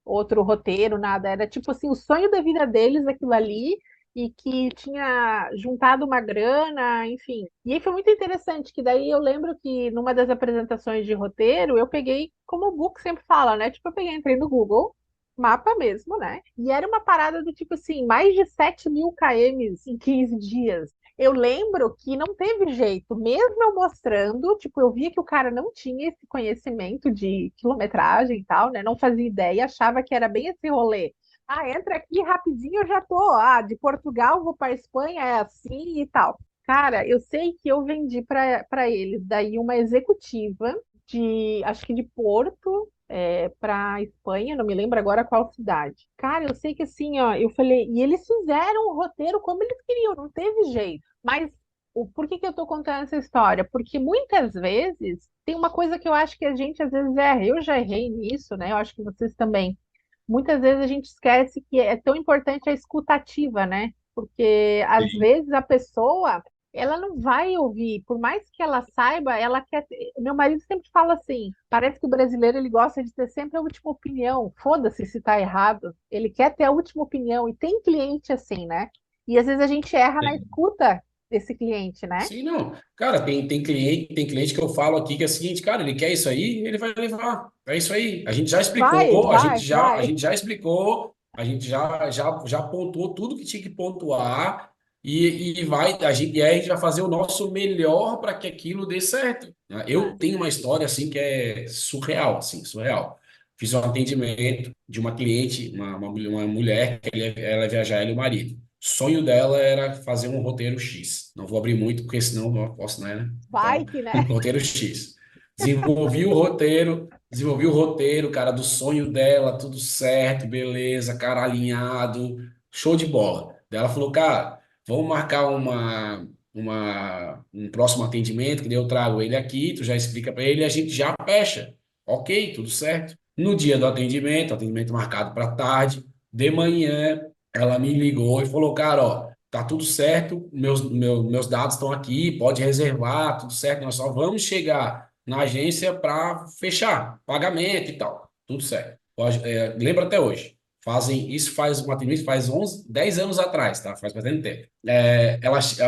outro roteiro, nada. Era tipo assim, o sonho da vida deles, aquilo ali, e que tinha juntado uma grana, enfim. E aí foi muito interessante, que daí eu lembro que numa das apresentações de roteiro, eu peguei, como o Book sempre fala, né? Tipo, eu peguei, entrei no Google, mapa mesmo, né? E era uma parada do tipo assim, mais de 7.000 km em 15 dias. Eu lembro que não teve jeito, mesmo eu mostrando, tipo, eu via que o cara não tinha esse conhecimento de quilometragem e tal, né? Não fazia ideia, achava que era bem esse rolê. Ah, entra aqui rapidinho, eu já tô. Ah, de Portugal vou para Espanha, é assim e tal. Cara, eu sei que eu vendi para eles daí uma executiva de, acho que de Porto, para Espanha, não me lembro agora qual cidade. Cara, eu sei que assim, ó, eu falei, e eles fizeram o roteiro como eles queriam, não teve jeito. Mas por que que eu tô contando essa história? Porque muitas vezes tem uma coisa que eu acho que a gente às vezes erra. Eu já errei nisso, né? Eu acho que vocês também. Muitas vezes a gente esquece que é tão importante a escutativa, né? Porque às Sim. vezes a pessoa, ela não vai ouvir, por mais que ela saiba, ela quer. Meu marido sempre fala assim: parece que o brasileiro ele gosta de ter sempre a última opinião. Foda-se se tá errado. Ele quer ter a última opinião. E tem cliente assim, né? E às vezes a gente erra na Sim. escuta desse cliente, né? Sim, não. Cara, tem cliente que eu falo aqui que é o seguinte, cara, ele quer isso aí, ele vai levar. É isso aí. A gente já Vai, explicou, a gente vai, já, a vai. gente já explicou, a gente já pontuou tudo que tinha que pontuar e vai, e aí a gente vai fazer o nosso melhor para que aquilo dê certo. Né? Eu Ah, tenho uma história assim que é surreal, assim, surreal. Fiz um atendimento de uma cliente, uma mulher, que ela ia viajar, ela e o marido. O sonho dela era fazer um roteiro X. Não vou abrir muito, porque senão eu não posso, né? vai Então, que, né? roteiro X. Desenvolvi o roteiro, cara, do sonho dela, tudo certo, beleza, cara, alinhado, show de bola. Daí ela falou, cara, vamos marcar um próximo atendimento, que daí eu trago ele aqui, tu já explica para ele e a gente já fecha. Ok, tudo certo. No dia do atendimento marcado para tarde, de manhã, ela me ligou e falou, cara, ó, tá tudo certo, meus dados estão aqui, pode reservar, tudo certo, nós só vamos chegar na agência para fechar pagamento e tal, tudo certo. Lembra até hoje. isso faz o atendimento faz 10 anos atrás, tá? Faz bastante tempo.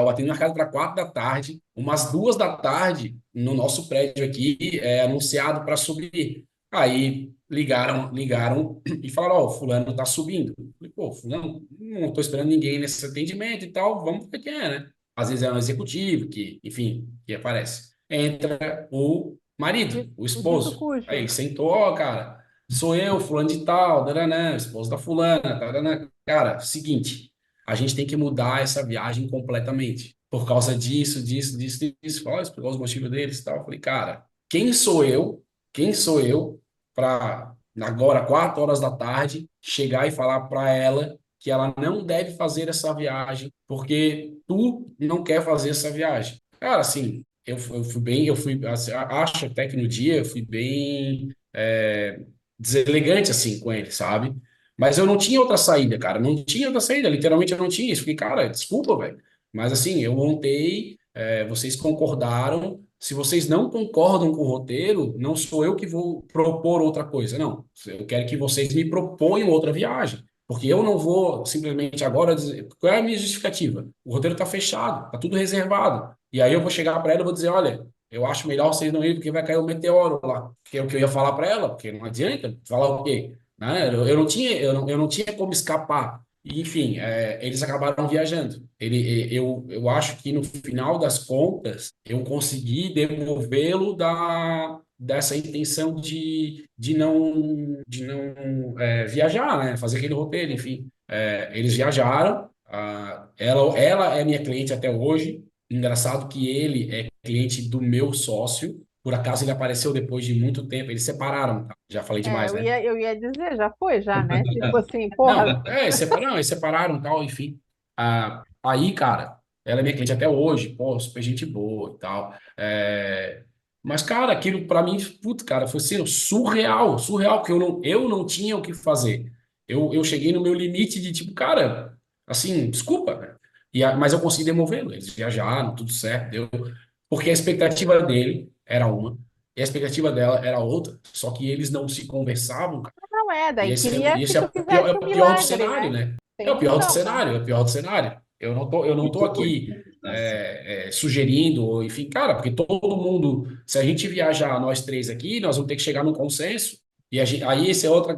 O atendimento marcado para 4 da tarde, umas 2 da tarde, no nosso prédio aqui, anunciado para subir. Aí ligaram e falaram, ó, fulano tá subindo. Eu falei, pô, fulano, não tô esperando ninguém nesse atendimento e tal, vamos ver quem é, né? Às vezes é um executivo que, enfim, que aparece. Entra o marido, o O dito esposo. cujo. Aí sentou, ó, cara, sou eu, fulano de tal, daranã, esposo da fulana, daranã. Cara, seguinte, a gente tem que mudar essa viagem completamente. Por causa disso, disso, disso, disso. Ó, explicou os motivos deles e tal. Eu falei, cara, quem sou eu? Quem sou eu para agora, 4 horas da tarde, chegar e falar para ela que ela não deve fazer essa viagem porque tu não quer fazer essa viagem? Cara, assim, eu fui bem, assim, acho até que no dia eu fui bem deselegante assim com ele, sabe? Mas eu não tinha outra saída, cara. Não tinha outra saída. Literalmente eu não tinha isso. Fiquei, cara, desculpa, velho. Mas assim, eu montei, vocês concordaram. Se vocês não concordam com o roteiro, não sou eu que vou propor outra coisa. Não. Eu quero que vocês me proponham outra viagem. Porque eu não vou simplesmente agora dizer. Qual é a minha justificativa? O roteiro está fechado, está tudo reservado. E aí eu vou chegar para ela e vou dizer: olha, eu acho melhor vocês não irem porque vai cair um meteoro lá. Que é o que eu ia falar para ela, porque não adianta falar o quê? Né? Eu não tinha como escapar. E, enfim, eles acabaram viajando. Eu acho que no final das contas eu consegui demovê-lo dessa intenção de não viajar, né? Fazer aquele roteiro, enfim. Eles viajaram. Ela é minha cliente até hoje. Engraçado que ele é cliente do meu sócio. Por acaso ele apareceu depois de muito tempo. Eles separaram, tá? Já falei É, demais, né? eu ia dizer, já foi, já, né? Tipo assim, Não, porra. eles separaram, tal, enfim. Aí, cara, ela é minha cliente até hoje, pô, super gente boa e tal. Mas, cara, aquilo pra mim, puto, cara, foi assim, surreal, surreal, porque eu não tinha o que fazer. Eu cheguei no meu limite de tipo, cara, assim, desculpa, né? Mas eu consegui demovê-lo. Eles viajaram, tudo certo, deu. Porque a expectativa dele era uma, e a expectativa dela era outra, só que eles não se conversavam. Não é, E daí esse, queria e que esse é tu o pior, é fizesse o um pior do milagre, cenário, né? né? É Tem o pior do noção, né? cenário, é o pior do cenário. Eu não tô aqui sugerindo, ou enfim, cara, porque todo mundo, se a gente viajar nós três aqui, nós vamos ter que chegar num consenso. Aí esse é outra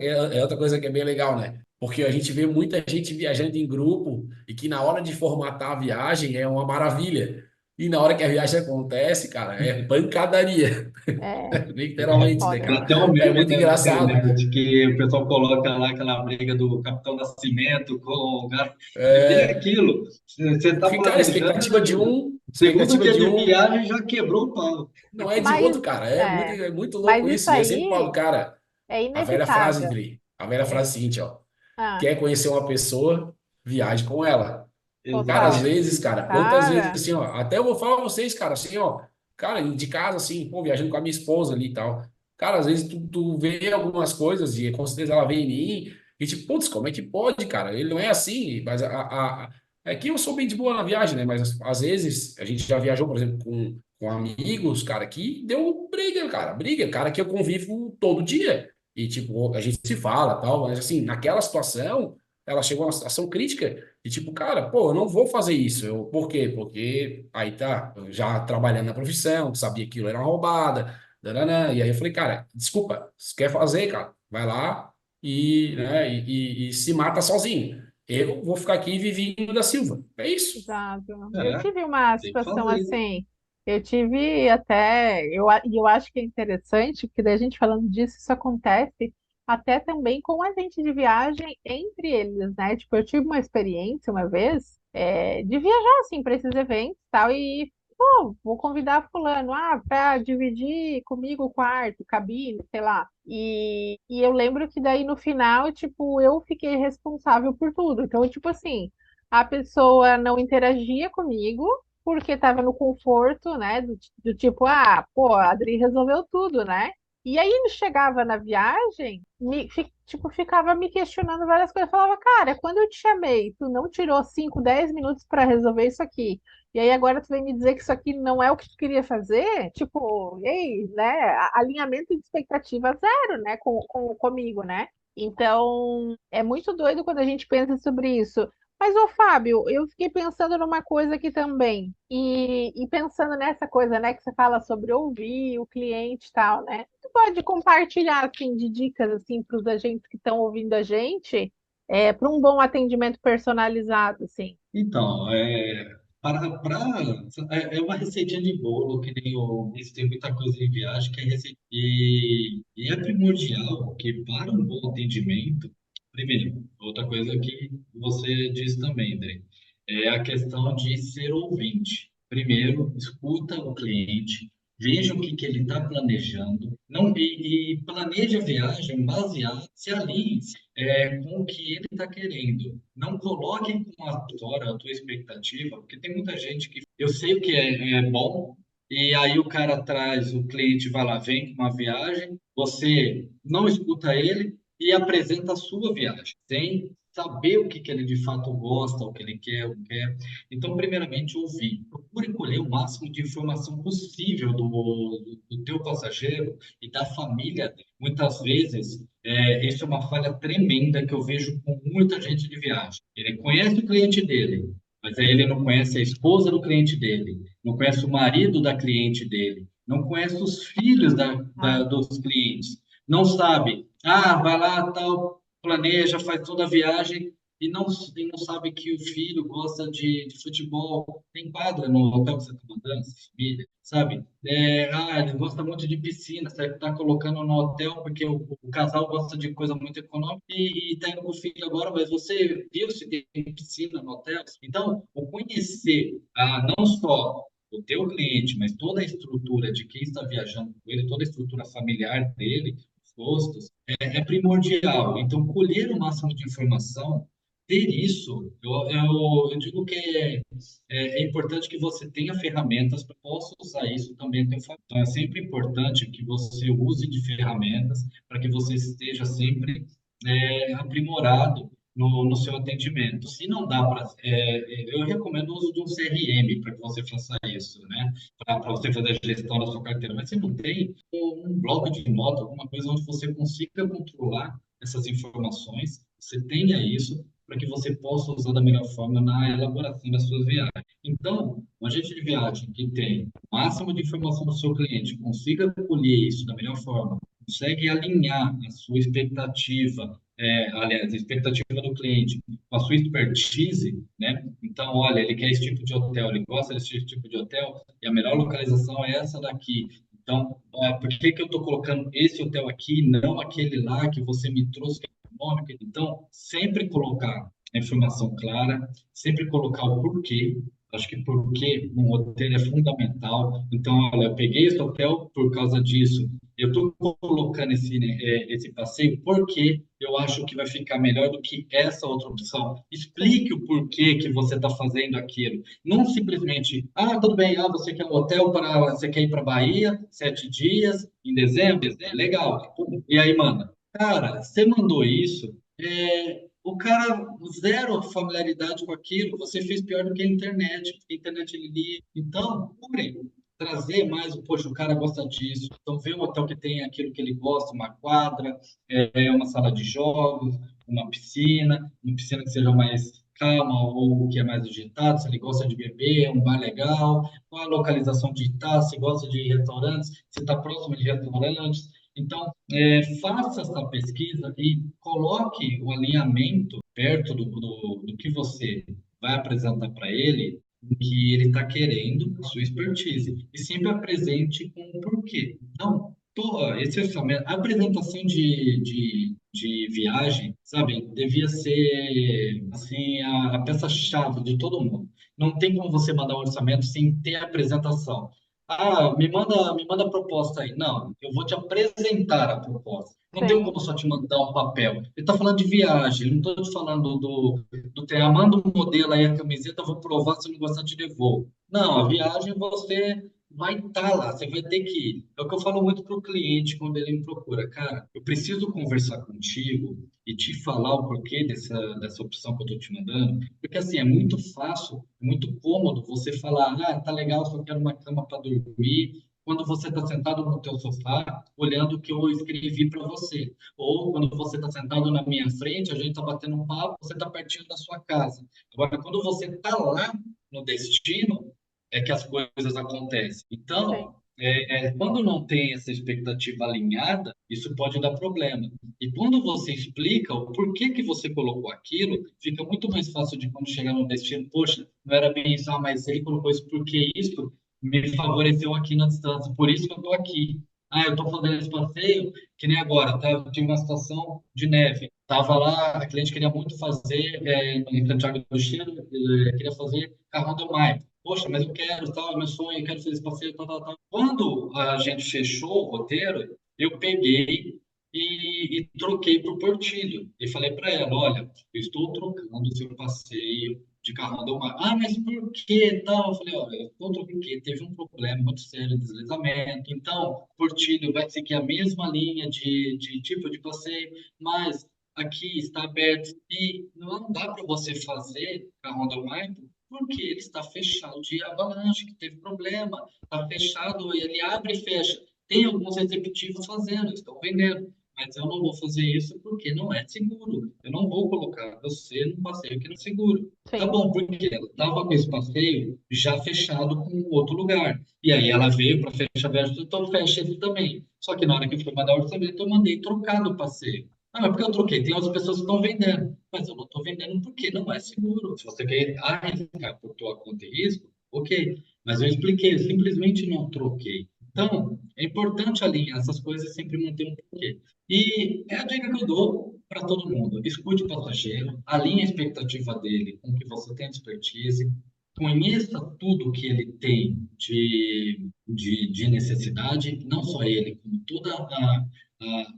coisa que é bem legal, né? Porque a gente vê muita gente viajando em grupo e que na hora de formatar a viagem é uma maravilha. E na hora que a viagem acontece, cara, é pancadaria. É, Literalmente, né, foda. Tem cara? até um É meme, muito né, da engraçado. internet que o pessoal coloca lá aquela briga do Capitão Nascimento com o gato. É bem É, aquilo. Você está porque, cara, a expectativa de planejando, um, segundo expectativa dia de de um viagem já quebrou o pau. não é de Mas, outro, cara. É muito mas louco isso isso. E eu sempre falo, aí cara, é a velha frase, inevitável. Dri, a velha É, frase é a seguinte, ó. ah, Quer conhecer uma pessoa, viaje com ela. Cara, às total. Exatamente. vezes, cara, quantas vezes Cara, assim, ó, até eu vou falar pra vocês, cara, assim, ó, cara, de casa, assim, pô, viajando com a minha esposa ali e tal. Cara, às vezes tu vê algumas coisas e com certeza ela vê em mim e tipo, putz, como é que pode, cara? Ele não é assim, mas é que eu sou bem de boa na viagem, né? Mas às vezes a gente já viajou, por exemplo, com amigos, cara, que deu briga, cara que eu convivo todo dia. E, tipo, a gente se fala, tal, mas assim, naquela situação, ela chegou a uma situação crítica e tipo, cara, pô, eu não vou fazer isso. Por quê? Porque aí tá, eu já trabalhando na profissão, sabia que aquilo era uma roubada, dananã. E aí eu falei, cara, desculpa, se quer fazer, cara, vai lá né, e se mata sozinho. Eu vou ficar aqui vivinho da Silva. É isso. exato. Eu É, tive uma tem que situação fazer. assim. Eu tive até, e eu acho que é interessante, porque daí a gente falando disso, isso acontece até também com a gente de viagem entre eles, né? Tipo, eu tive uma experiência uma vez de viajar assim para esses eventos e tal, e pô, vou convidar fulano, para dividir comigo o quarto, cabine, sei lá. E eu lembro que daí no final, tipo, eu fiquei responsável por tudo. Então, tipo assim, a pessoa não interagia comigo porque estava no conforto, né? Do tipo, pô, a Adri resolveu tudo, né? E aí chegava na viagem, tipo, ficava me questionando várias coisas. Eu falava, cara, quando eu te chamei, tu não tirou 5, 10 minutos para resolver isso aqui. E aí agora tu vem me dizer que isso aqui não é o que tu queria fazer? Tipo, ei, né? Alinhamento de expectativa zero, né? Comigo, né? Então, é muito doido quando a gente pensa sobre isso. Mas, ô Fábio, eu fiquei pensando numa coisa aqui também. E pensando nessa coisa, né, que você fala sobre ouvir o cliente e tal, né? Tu pode compartilhar, assim, de dicas, assim, para os agentes que estão ouvindo a gente, para um bom atendimento personalizado, assim. Então, é uma receitinha de bolo, que nem o isso tem muita coisa em viagem, que é receita. E é primordial que para um bom atendimento, primeiro, outra coisa que você disse também, André, é a questão de ser ouvinte. Primeiro, escuta o cliente, veja o que ele está planejando, não, e planeje a viagem baseado, se alinhe com o que ele está querendo. Não coloque com a tua expectativa, porque tem muita gente que eu sei o que é bom, e aí o cara traz, o cliente vai lá, vem com uma viagem, você não escuta ele e apresenta a sua viagem, sem saber o que ele de fato gosta, o que ele quer, o que quer. Então, primeiramente, ouvir. Procure colher o máximo de informação possível do teu passageiro e da família dele. Muitas vezes, isso é uma falha tremenda que eu vejo com muita gente de viagem. Ele conhece o cliente dele, mas aí ele não conhece a esposa do cliente dele, não conhece o marido da cliente dele, não conhece os filhos dos clientes, não sabe, vai lá, tal, planeja, faz toda a viagem e não sabe que o filho gosta de futebol, tem quadra no hotel que você está mandando, essa família, sabe? Ele gosta muito de piscina, você está colocando no hotel porque o casal gosta de coisa muito econômica e está indo com o filho agora, mas você viu se tem piscina no hotel? Então, o conhecer não só o teu cliente, mas toda a estrutura de quem está viajando com ele, toda a estrutura familiar dele, os gostos, é primordial. Então, colher o máximo de informação, ter isso, eu digo que é importante que você tenha ferramentas para possa usar isso também a teu favor. Então, é sempre importante que você use de ferramentas para que você esteja sempre aprimorado no seu atendimento. Se não dá para, eu recomendo o uso de um CRM para que você faça isso, né? Para você fazer a gestão da sua carteira. Mas se não tem, um bloco de nota, alguma coisa onde você consiga controlar essas informações, você tenha isso para que você possa usar da melhor forma na elaboração das suas viagens. Então, um agente de viagem que tem o máximo de informação do seu cliente, consiga colher isso da melhor forma, consegue alinhar a sua expectativa, aliás, a expectativa do cliente com a sua expertise, né? Então, olha, ele quer esse tipo de hotel, ele gosta desse tipo de hotel, e a melhor localização é essa daqui. Então, por que que eu estou colocando esse hotel aqui, não aquele lá que você me trouxe, que é econômico? Então, sempre colocar a informação clara, sempre colocar o porquê. Acho que porquê um hotel é fundamental. Então, olha, eu peguei esse hotel por causa disso. Eu estou colocando esse passeio porque eu acho que vai ficar melhor do que essa outra opção. Explique o porquê que você está fazendo aquilo. Não simplesmente, tudo bem, você quer um hotel você quer ir para Bahia, 7 dias, em dezembro? Legal. E aí, manda. Cara, você mandou isso, o cara zero familiaridade com aquilo, você fez pior do que a internet, porque a internet ele lia. Então, procure trazer mais, poxa, o cara gosta disso, então vê um hotel que tem aquilo que ele gosta, uma quadra, uma sala de jogos, uma piscina que seja mais calma ou que é mais agitado, se ele gosta de beber, um bar legal, qual a localização de estar, se gosta de restaurantes, se está próximo de restaurantes. Então, faça essa pesquisa e coloque o alinhamento perto do que você vai apresentar para ele, o que ele está querendo, a sua expertise. E sempre apresente com o porquê. Então, esse orçamento, a apresentação de viagem, sabe, devia ser assim a peça-chave de todo mundo. Não tem como você mandar um orçamento sem ter a apresentação. Me manda a proposta aí. Não, eu vou te apresentar a proposta. Não tenho Sim. como só te mandar um papel. Ele está falando de viagem, não estou te falando do tema. Manda um modelo aí, a camiseta, eu vou provar, se não gostar, te devolvo. Não, a viagem você vai estar lá, você vai ter que ir. É o que eu falo muito para o cliente quando ele me procura. Cara, eu preciso conversar contigo e te falar o porquê dessa opção que eu estou te mandando, porque assim, é muito fácil, é muito cômodo você falar, tá legal, só quero uma cama para dormir, quando você está sentado no teu sofá, olhando o que eu escrevi para você. Ou quando você está sentado na minha frente, a gente está batendo um papo, você está pertinho da sua casa. Agora, quando você está lá no destino, é que as coisas acontecem. sim, Então, quando não tem essa expectativa alinhada, isso pode dar problema. E quando você explica o porquê que você colocou aquilo, fica muito mais fácil de quando chegar no destino, poxa, não era bem isso, mas ele colocou isso porque isso me favoreceu aqui na distância, por isso que eu estou aqui. Ah, eu estou fazendo esse passeio, que nem agora, tá? Eu tive uma situação de neve. Tava lá, a cliente queria muito fazer, em Santiago do Chile, queria fazer Carrão do Maipo. Poxa, mas eu quero, tal, é meu sonho, eu quero fazer esse passeio, tal, tal, tal. Quando a gente fechou o roteiro, eu peguei e troquei para o Portilho. E falei para ela, olha, eu estou trocando o seu passeio de Carrão do Mar. Ah, mas por que tal? Eu falei, olha, eu estou trocando porque teve um problema muito sério de deslizamento. Então, Portilho vai seguir a mesma linha de tipo de passeio, mas aqui está aberto e não dá para você fazer Carrão do Mar porque ele está fechado de avalanche, que teve problema, está fechado, ele abre e fecha. Tem alguns receptivos fazendo, estão vendendo, mas eu não vou fazer isso porque não é seguro. Eu não vou colocar você num passeio que não é seguro. Tá sim. bom, porque ela estava com esse passeio já fechado com outro lugar. E aí ela veio para fechar verso, então fecha ele também. Só que na hora que eu fui mandar o orçamento, eu mandei trocar do passeio. Ah, mas por que eu troquei? Tem outras pessoas que estão vendendo. Mas eu não estou vendendo porque não é seguro. Se você quer arriscar por tua conta e risco, ok. Mas eu expliquei, eu simplesmente não troquei. Então, é importante alinhar essas coisas e sempre manter um porquê. E é a dica que eu dou para todo mundo. Escute o passageiro, alinhe a expectativa dele com o que você tem de expertise, conheça tudo que ele tem de necessidade, não só ele, como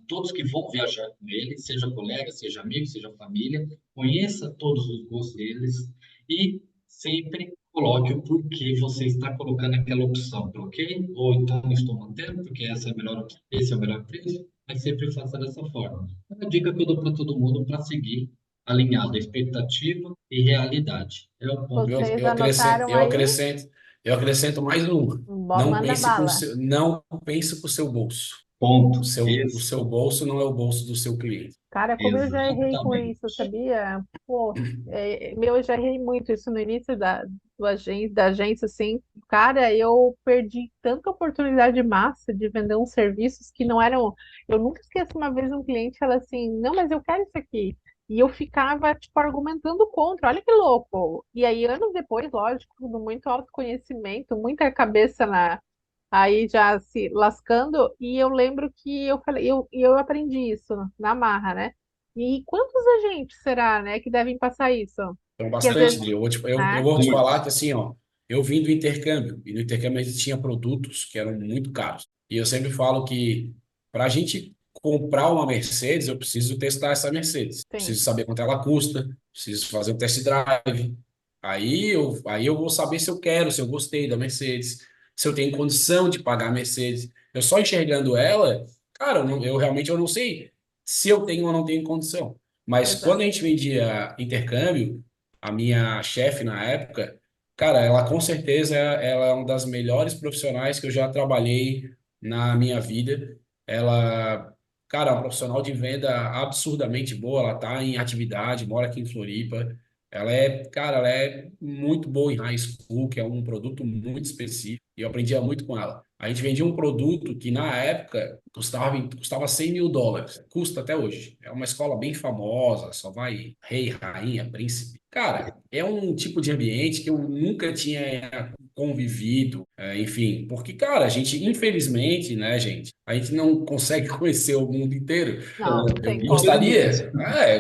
todos que vão viajar com ele, seja colega, seja amigo, seja família, conheça todos os gostos deles e sempre coloque o porquê você está colocando aquela opção, ok? Ou então estou mantendo, porque essa é a melhor opção, esse é o melhor preço, mas sempre faça dessa forma. É a dica que eu dou para todo mundo para seguir alinhado a expectativa e realidade. É o ponto Eu, Vocês eu acrescento, anotaram eu aí? acrescento, eu acrescento mais uma. Não Manda pense bala. não pense com o seu bolso. O ponto. seu, o Esse, seu bolso não é o bolso do seu cliente. Cara, como eu já errei com isso, exatamente. sabia? Pô, eu já errei muito isso no início da agência, assim. Cara, eu perdi tanta oportunidade massa de vender uns serviços que não eram. Eu nunca esqueço uma vez um cliente falou assim: não, mas eu quero isso aqui. E eu ficava, tipo, argumentando contra. Olha que louco. E aí, anos depois, lógico, com muito autoconhecimento, muita cabeça aí já se lascando, e eu lembro que eu falei, eu aprendi isso na marra, né? E quantos agentes será, né, que devem passar isso? Então, Que às bastante, vezes, Dri. Eu né? vou te falar Muitos. que assim, ó, eu vim do intercâmbio, e no intercâmbio a gente tinha produtos que eram muito caros. E eu sempre falo que para a gente comprar uma Mercedes, eu preciso testar essa Mercedes. Sim, Preciso saber quanto ela custa, preciso fazer um test drive. Aí eu vou saber se eu quero, se eu gostei da Mercedes, se eu tenho condição de pagar a Mercedes. Eu só enxergando ela, cara, eu não sei se eu tenho ou não tenho condição. Mas quando exato. a gente vendia intercâmbio, a minha chefe na época, cara, ela com certeza ela é uma das melhores profissionais que eu já trabalhei na minha vida. Ela, cara, é uma profissional de venda absurdamente boa. Ela tá em atividade, mora aqui em Floripa. Ela é muito boa em high school, que é um produto muito específico, e eu aprendia muito com ela. A gente vendia um produto que na época custava US$ 100.000. Custa até hoje. É uma escola bem famosa, só vai rei, rainha, príncipe. Cara, é um tipo de ambiente que eu nunca tinha convivido, enfim, porque, cara, a gente, infelizmente, né, gente, a gente não consegue conhecer o mundo inteiro. Não, não Eu tem como. gostaria,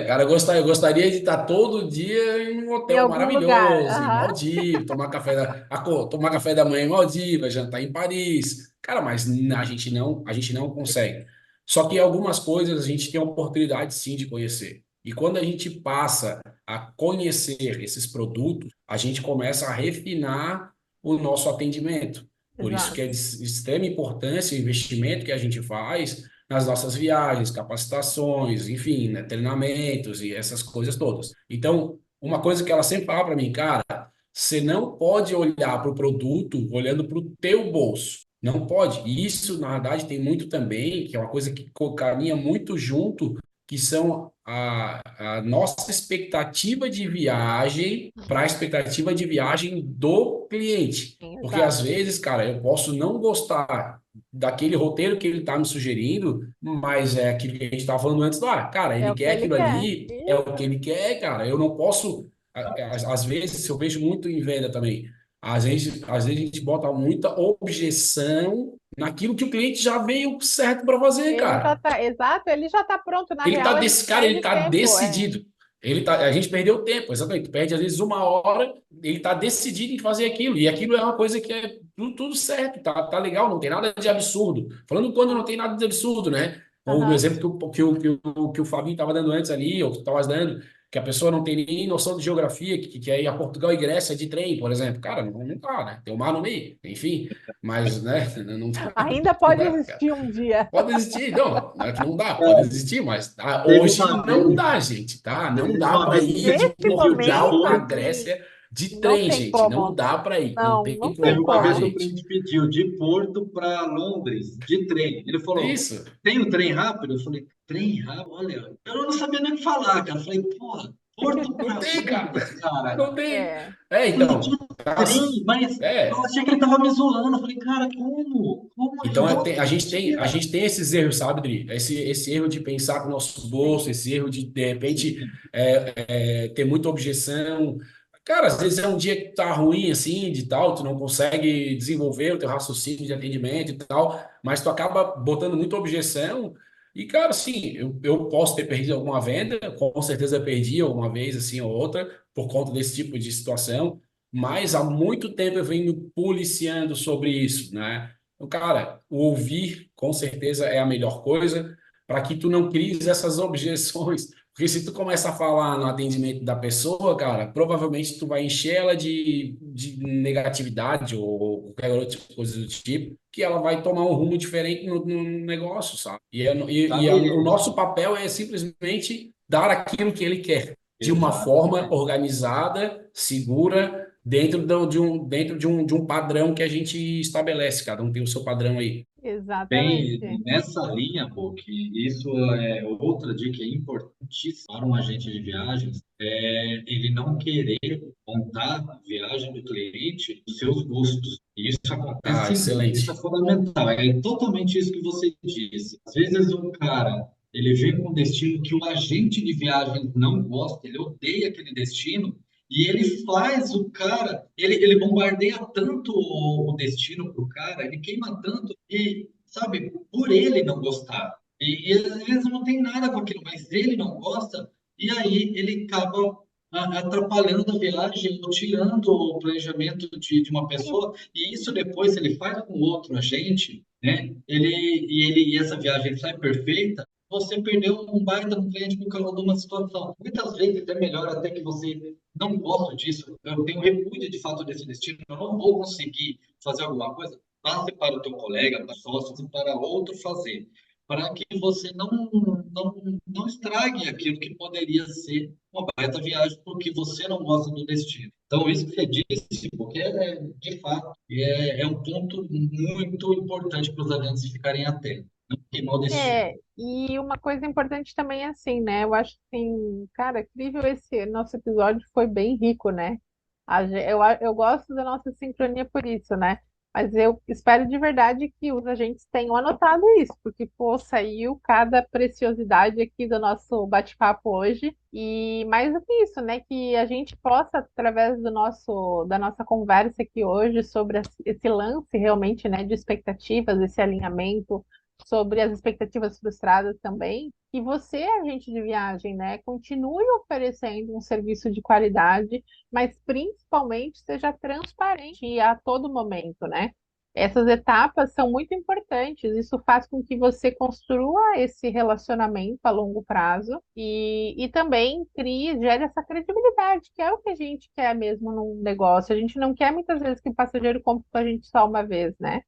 cara, eu gostaria de estar todo dia em um Em hotel algum lugar. maravilhoso, em Aham. Maldivas, tomar café da manhã em Maldivas, jantar em Paris. Cara, mas a gente não consegue. Só que algumas coisas a gente tem a oportunidade sim de conhecer. E quando a gente passa a conhecer esses produtos, a gente começa a refinar o nosso atendimento. Por isso que é Exato. de extrema importância o investimento que a gente faz nas nossas viagens, capacitações, enfim, né, treinamentos e essas coisas todas. Então, uma coisa que ela sempre fala para mim, cara, você não pode olhar para o produto olhando para o teu bolso. Não pode. E isso, na verdade, tem muito também, que é uma coisa que caminha muito junto, que são a nossa expectativa de viagem para a expectativa de viagem do cliente. Sim, Porque às exato. vezes, cara, eu posso não gostar daquele roteiro que ele está me sugerindo, mas é aquilo que a gente estava falando antes lá. Cara, É ele o que quer ele aquilo quer. ali, é o Isso. que ele quer, cara. Eu não posso. Às vezes, eu vejo muito em venda também. Às vezes a gente bota muita objeção naquilo que o cliente já veio certo para fazer, Ele já cara. tá, exato, ele já tá pronto. Na Ele tá real, a gente desse cara, ele perde tá tempo. É. decidido. A gente perdeu tempo, exatamente. Perde às vezes uma hora, ele tá decidido em fazer aquilo. E aquilo é uma coisa que é tudo certo, tá legal, não tem nada de absurdo. Falando quando não tem nada de absurdo, né? Ou no Aham. exemplo que o Fabinho estava dando antes ali, ou que tu estavas dando, que a pessoa não tem nem noção de geografia, que quer ir a Portugal e Grécia de trem, por exemplo. Cara, não tá, né? Tem o mar no meio, enfim. Mas, né, não dá, Ainda não pode dá, cara. existir um dia. Pode existir, não é que não dá, pode Cara, existir, mas teve hoje uma não vez, dá, gente, tá? Não teve dá uma para vez que você ir de Nesse pediu de Portugal momento, para Porto. assim, Grécia de não trem, tem gente, não como. dá para ir, não Não, tem não Teve tem como, uma tá, vez como. que o gente? cliente pediu de Porto para Londres, de trem. Ele falou: Isso, tem o trem rápido? Eu falei: trem rápido? Olha, eu não sabia nem o que falar, cara. Eu falei: porra, Porto não para tem, cara, Londres, cara. não tem. É, É, Eu falei: de então, trem? Mas eu é. achei que ele tava me zoando. Eu falei: cara, como? Como é? Então, Nossa, a gente tem, a mentira. gente tem esses erros, sabe, Dri? Esse erro de pensar com o nosso bolso, sim. esse erro de repente, Sim, ter muita objeção. Cara, às vezes é um dia que tá ruim, assim, de tal, tu não consegue desenvolver o teu raciocínio de atendimento e tal, mas tu acaba botando muita objeção. E, cara, assim, eu posso ter perdido alguma venda, com certeza perdi alguma vez, assim, ou outra, por conta desse tipo de situação, mas há muito tempo eu venho me policiando sobre isso, né? Então, cara, o ouvir com certeza é a melhor coisa para que tu não cries essas objeções. Porque se tu começa a falar no atendimento da pessoa, cara, provavelmente tu vai encher ela de negatividade ou qualquer outra coisa do tipo, que ela vai tomar um rumo diferente no negócio, sabe? O sabe? nosso papel é simplesmente dar aquilo que ele quer, de uma forma Exatamente. organizada, segura, dentro de um padrão que a gente estabelece. Cada um tem o seu padrão aí. Bem, Exatamente. nessa linha, pô, que isso é outra dica importantíssima para um agente de viagens, é ele não querer montar a viagem do cliente dos seus gostos. E isso Ah, acontece muito, isso é excelente. fundamental. É totalmente isso que você disse. Às vezes o cara, ele vem com um destino que o agente de viagem não gosta, ele odeia aquele destino, e ele faz o cara, ele bombardeia tanto o destino para o cara, ele queima tanto, e, sabe, por ele não gostar. E às vezes não tem nada com aquilo, mas ele não gosta, e aí ele acaba atrapalhando a viagem, ou tirando o planejamento de uma pessoa, e isso depois ele faz com outro agente, né? E essa viagem sai perfeita, você perdeu um baita no cliente por causa de uma situação. Muitas vezes é melhor até que você não gosto disso, eu tenho repúdio de fato desse destino, eu não vou conseguir fazer alguma coisa, passe para o teu colega, para o sócio, para outro fazer, para que você não estrague aquilo que poderia ser uma baita viagem, porque você não gosta do destino. Então, isso que você disse, porque de fato é um ponto muito importante para os agentes ficarem atentos, não queimar o destino. É, e uma coisa importante também é assim, né? Eu acho assim, cara, incrível esse nosso episódio foi bem rico, né? Eu gosto da nossa sincronia por isso, né? Mas eu espero de verdade que os agentes tenham anotado isso, porque, pô, saiu cada preciosidade aqui do nosso bate-papo hoje. E mais do que isso, né? Que a gente possa, através da nossa conversa aqui hoje sobre esse lance realmente, né, de expectativas, esse alinhamento sobre as expectativas frustradas também, que você, agente de viagem, né, continue oferecendo um serviço de qualidade, mas principalmente seja transparente a todo momento, né? Essas etapas são muito importantes. Isso faz com que você construa esse relacionamento a longo prazo e também gere essa credibilidade, que é o que a gente quer mesmo num negócio. A gente não quer muitas vezes que o passageiro compre com a gente só uma vez, né?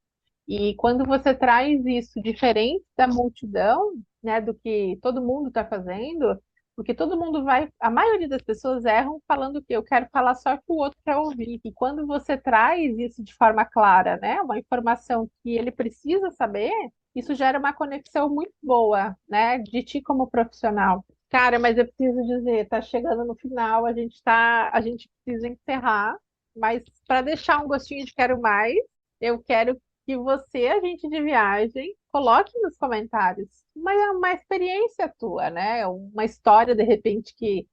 E quando você traz isso diferente da multidão, né, do que todo mundo está fazendo, Porque todo mundo vai, a maioria das pessoas erram falando que eu quero falar só o que o outro quer ouvir. E quando você traz isso de forma clara, né, uma informação que ele precisa saber, isso gera uma conexão muito boa, né, de ti como profissional. Cara, mas eu preciso dizer, tá chegando no final, a gente precisa encerrar, mas para deixar um gostinho de quero mais, eu quero que você, agente de viagem, coloque nos comentários uma experiência tua, né? Uma história, de repente, que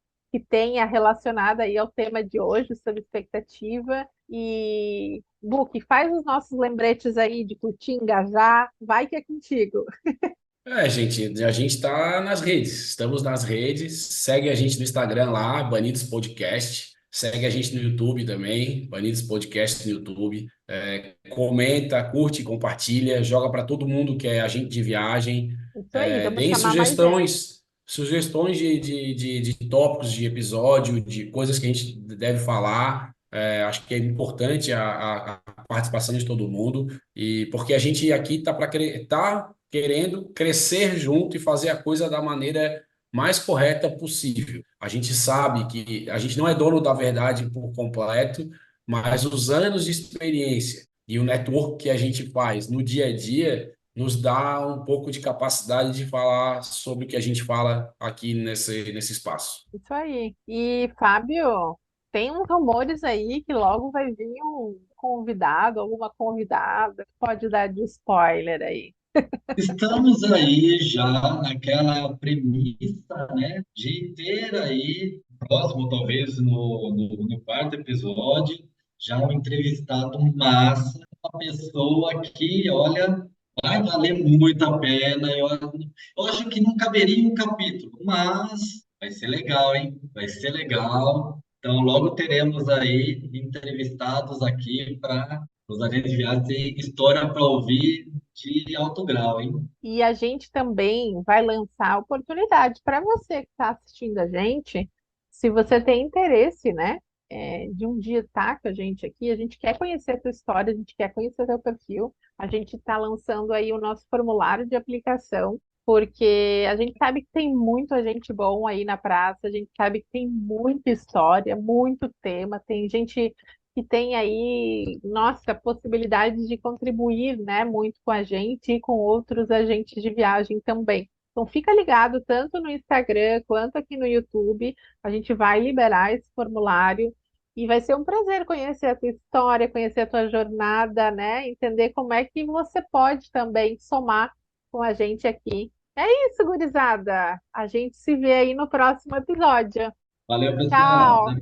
tenha relacionada aí ao tema de hoje, sobre expectativa. E, Book, faz os nossos lembretes aí de curtir, engajar, vai que é contigo. Gente, a gente está nas redes, estamos nas redes, segue a gente no Instagram lá, Banidos Podcast, segue a gente no YouTube também, Banidos Podcast no YouTube, comenta, curte, compartilha, joga para todo mundo que é agente de viagem, Isso aí, vamos deem chamar mais gente. sugestões de tópicos de episódio, de coisas que a gente deve falar. Acho que é importante a participação de todo mundo, e porque a gente aqui está para tá querendo crescer junto e fazer a coisa da maneira mais correta possível. A gente sabe que a gente não é dono da verdade por completo, mas os anos de experiência e o network que a gente faz no dia a dia nos dá um pouco de capacidade de falar sobre o que a gente fala aqui nesse espaço. Isso aí. E, Fábio, tem uns rumores aí que logo vai vir um convidado, alguma convidada. Pode dar de spoiler aí. Estamos aí já naquela premissa, né, de ter aí, próximo talvez no quarto episódio, já um entrevistado massa, uma pessoa que, olha, vai valer muito a pena. Eu acho que não caberia um capítulo, mas vai ser legal, hein? Vai ser legal. Então, logo teremos aí entrevistados aqui para os agentes de viagem ter história para ouvir de alto grau, hein? E a gente também vai lançar oportunidade para você que está assistindo a gente, se você tem interesse, né, de um dia estar com a gente quer conhecer a tua história, a gente quer conhecer o teu perfil, a gente está lançando aí o nosso formulário de aplicação, porque a gente sabe que tem muito agente bom aí na praça, a gente sabe que tem muita história, muito tema, tem gente que tem aí, nossa, possibilidade de contribuir, né, muito com a gente e com outros agentes de viagem também. Então fica ligado tanto no Instagram quanto aqui no YouTube. A gente vai liberar esse formulário e vai ser um prazer conhecer a tua história, conhecer a tua jornada, né? Entender como é que você pode também somar com a gente aqui. É isso, gurizada. A gente se vê aí no próximo episódio. Valeu, pessoal. Tchau!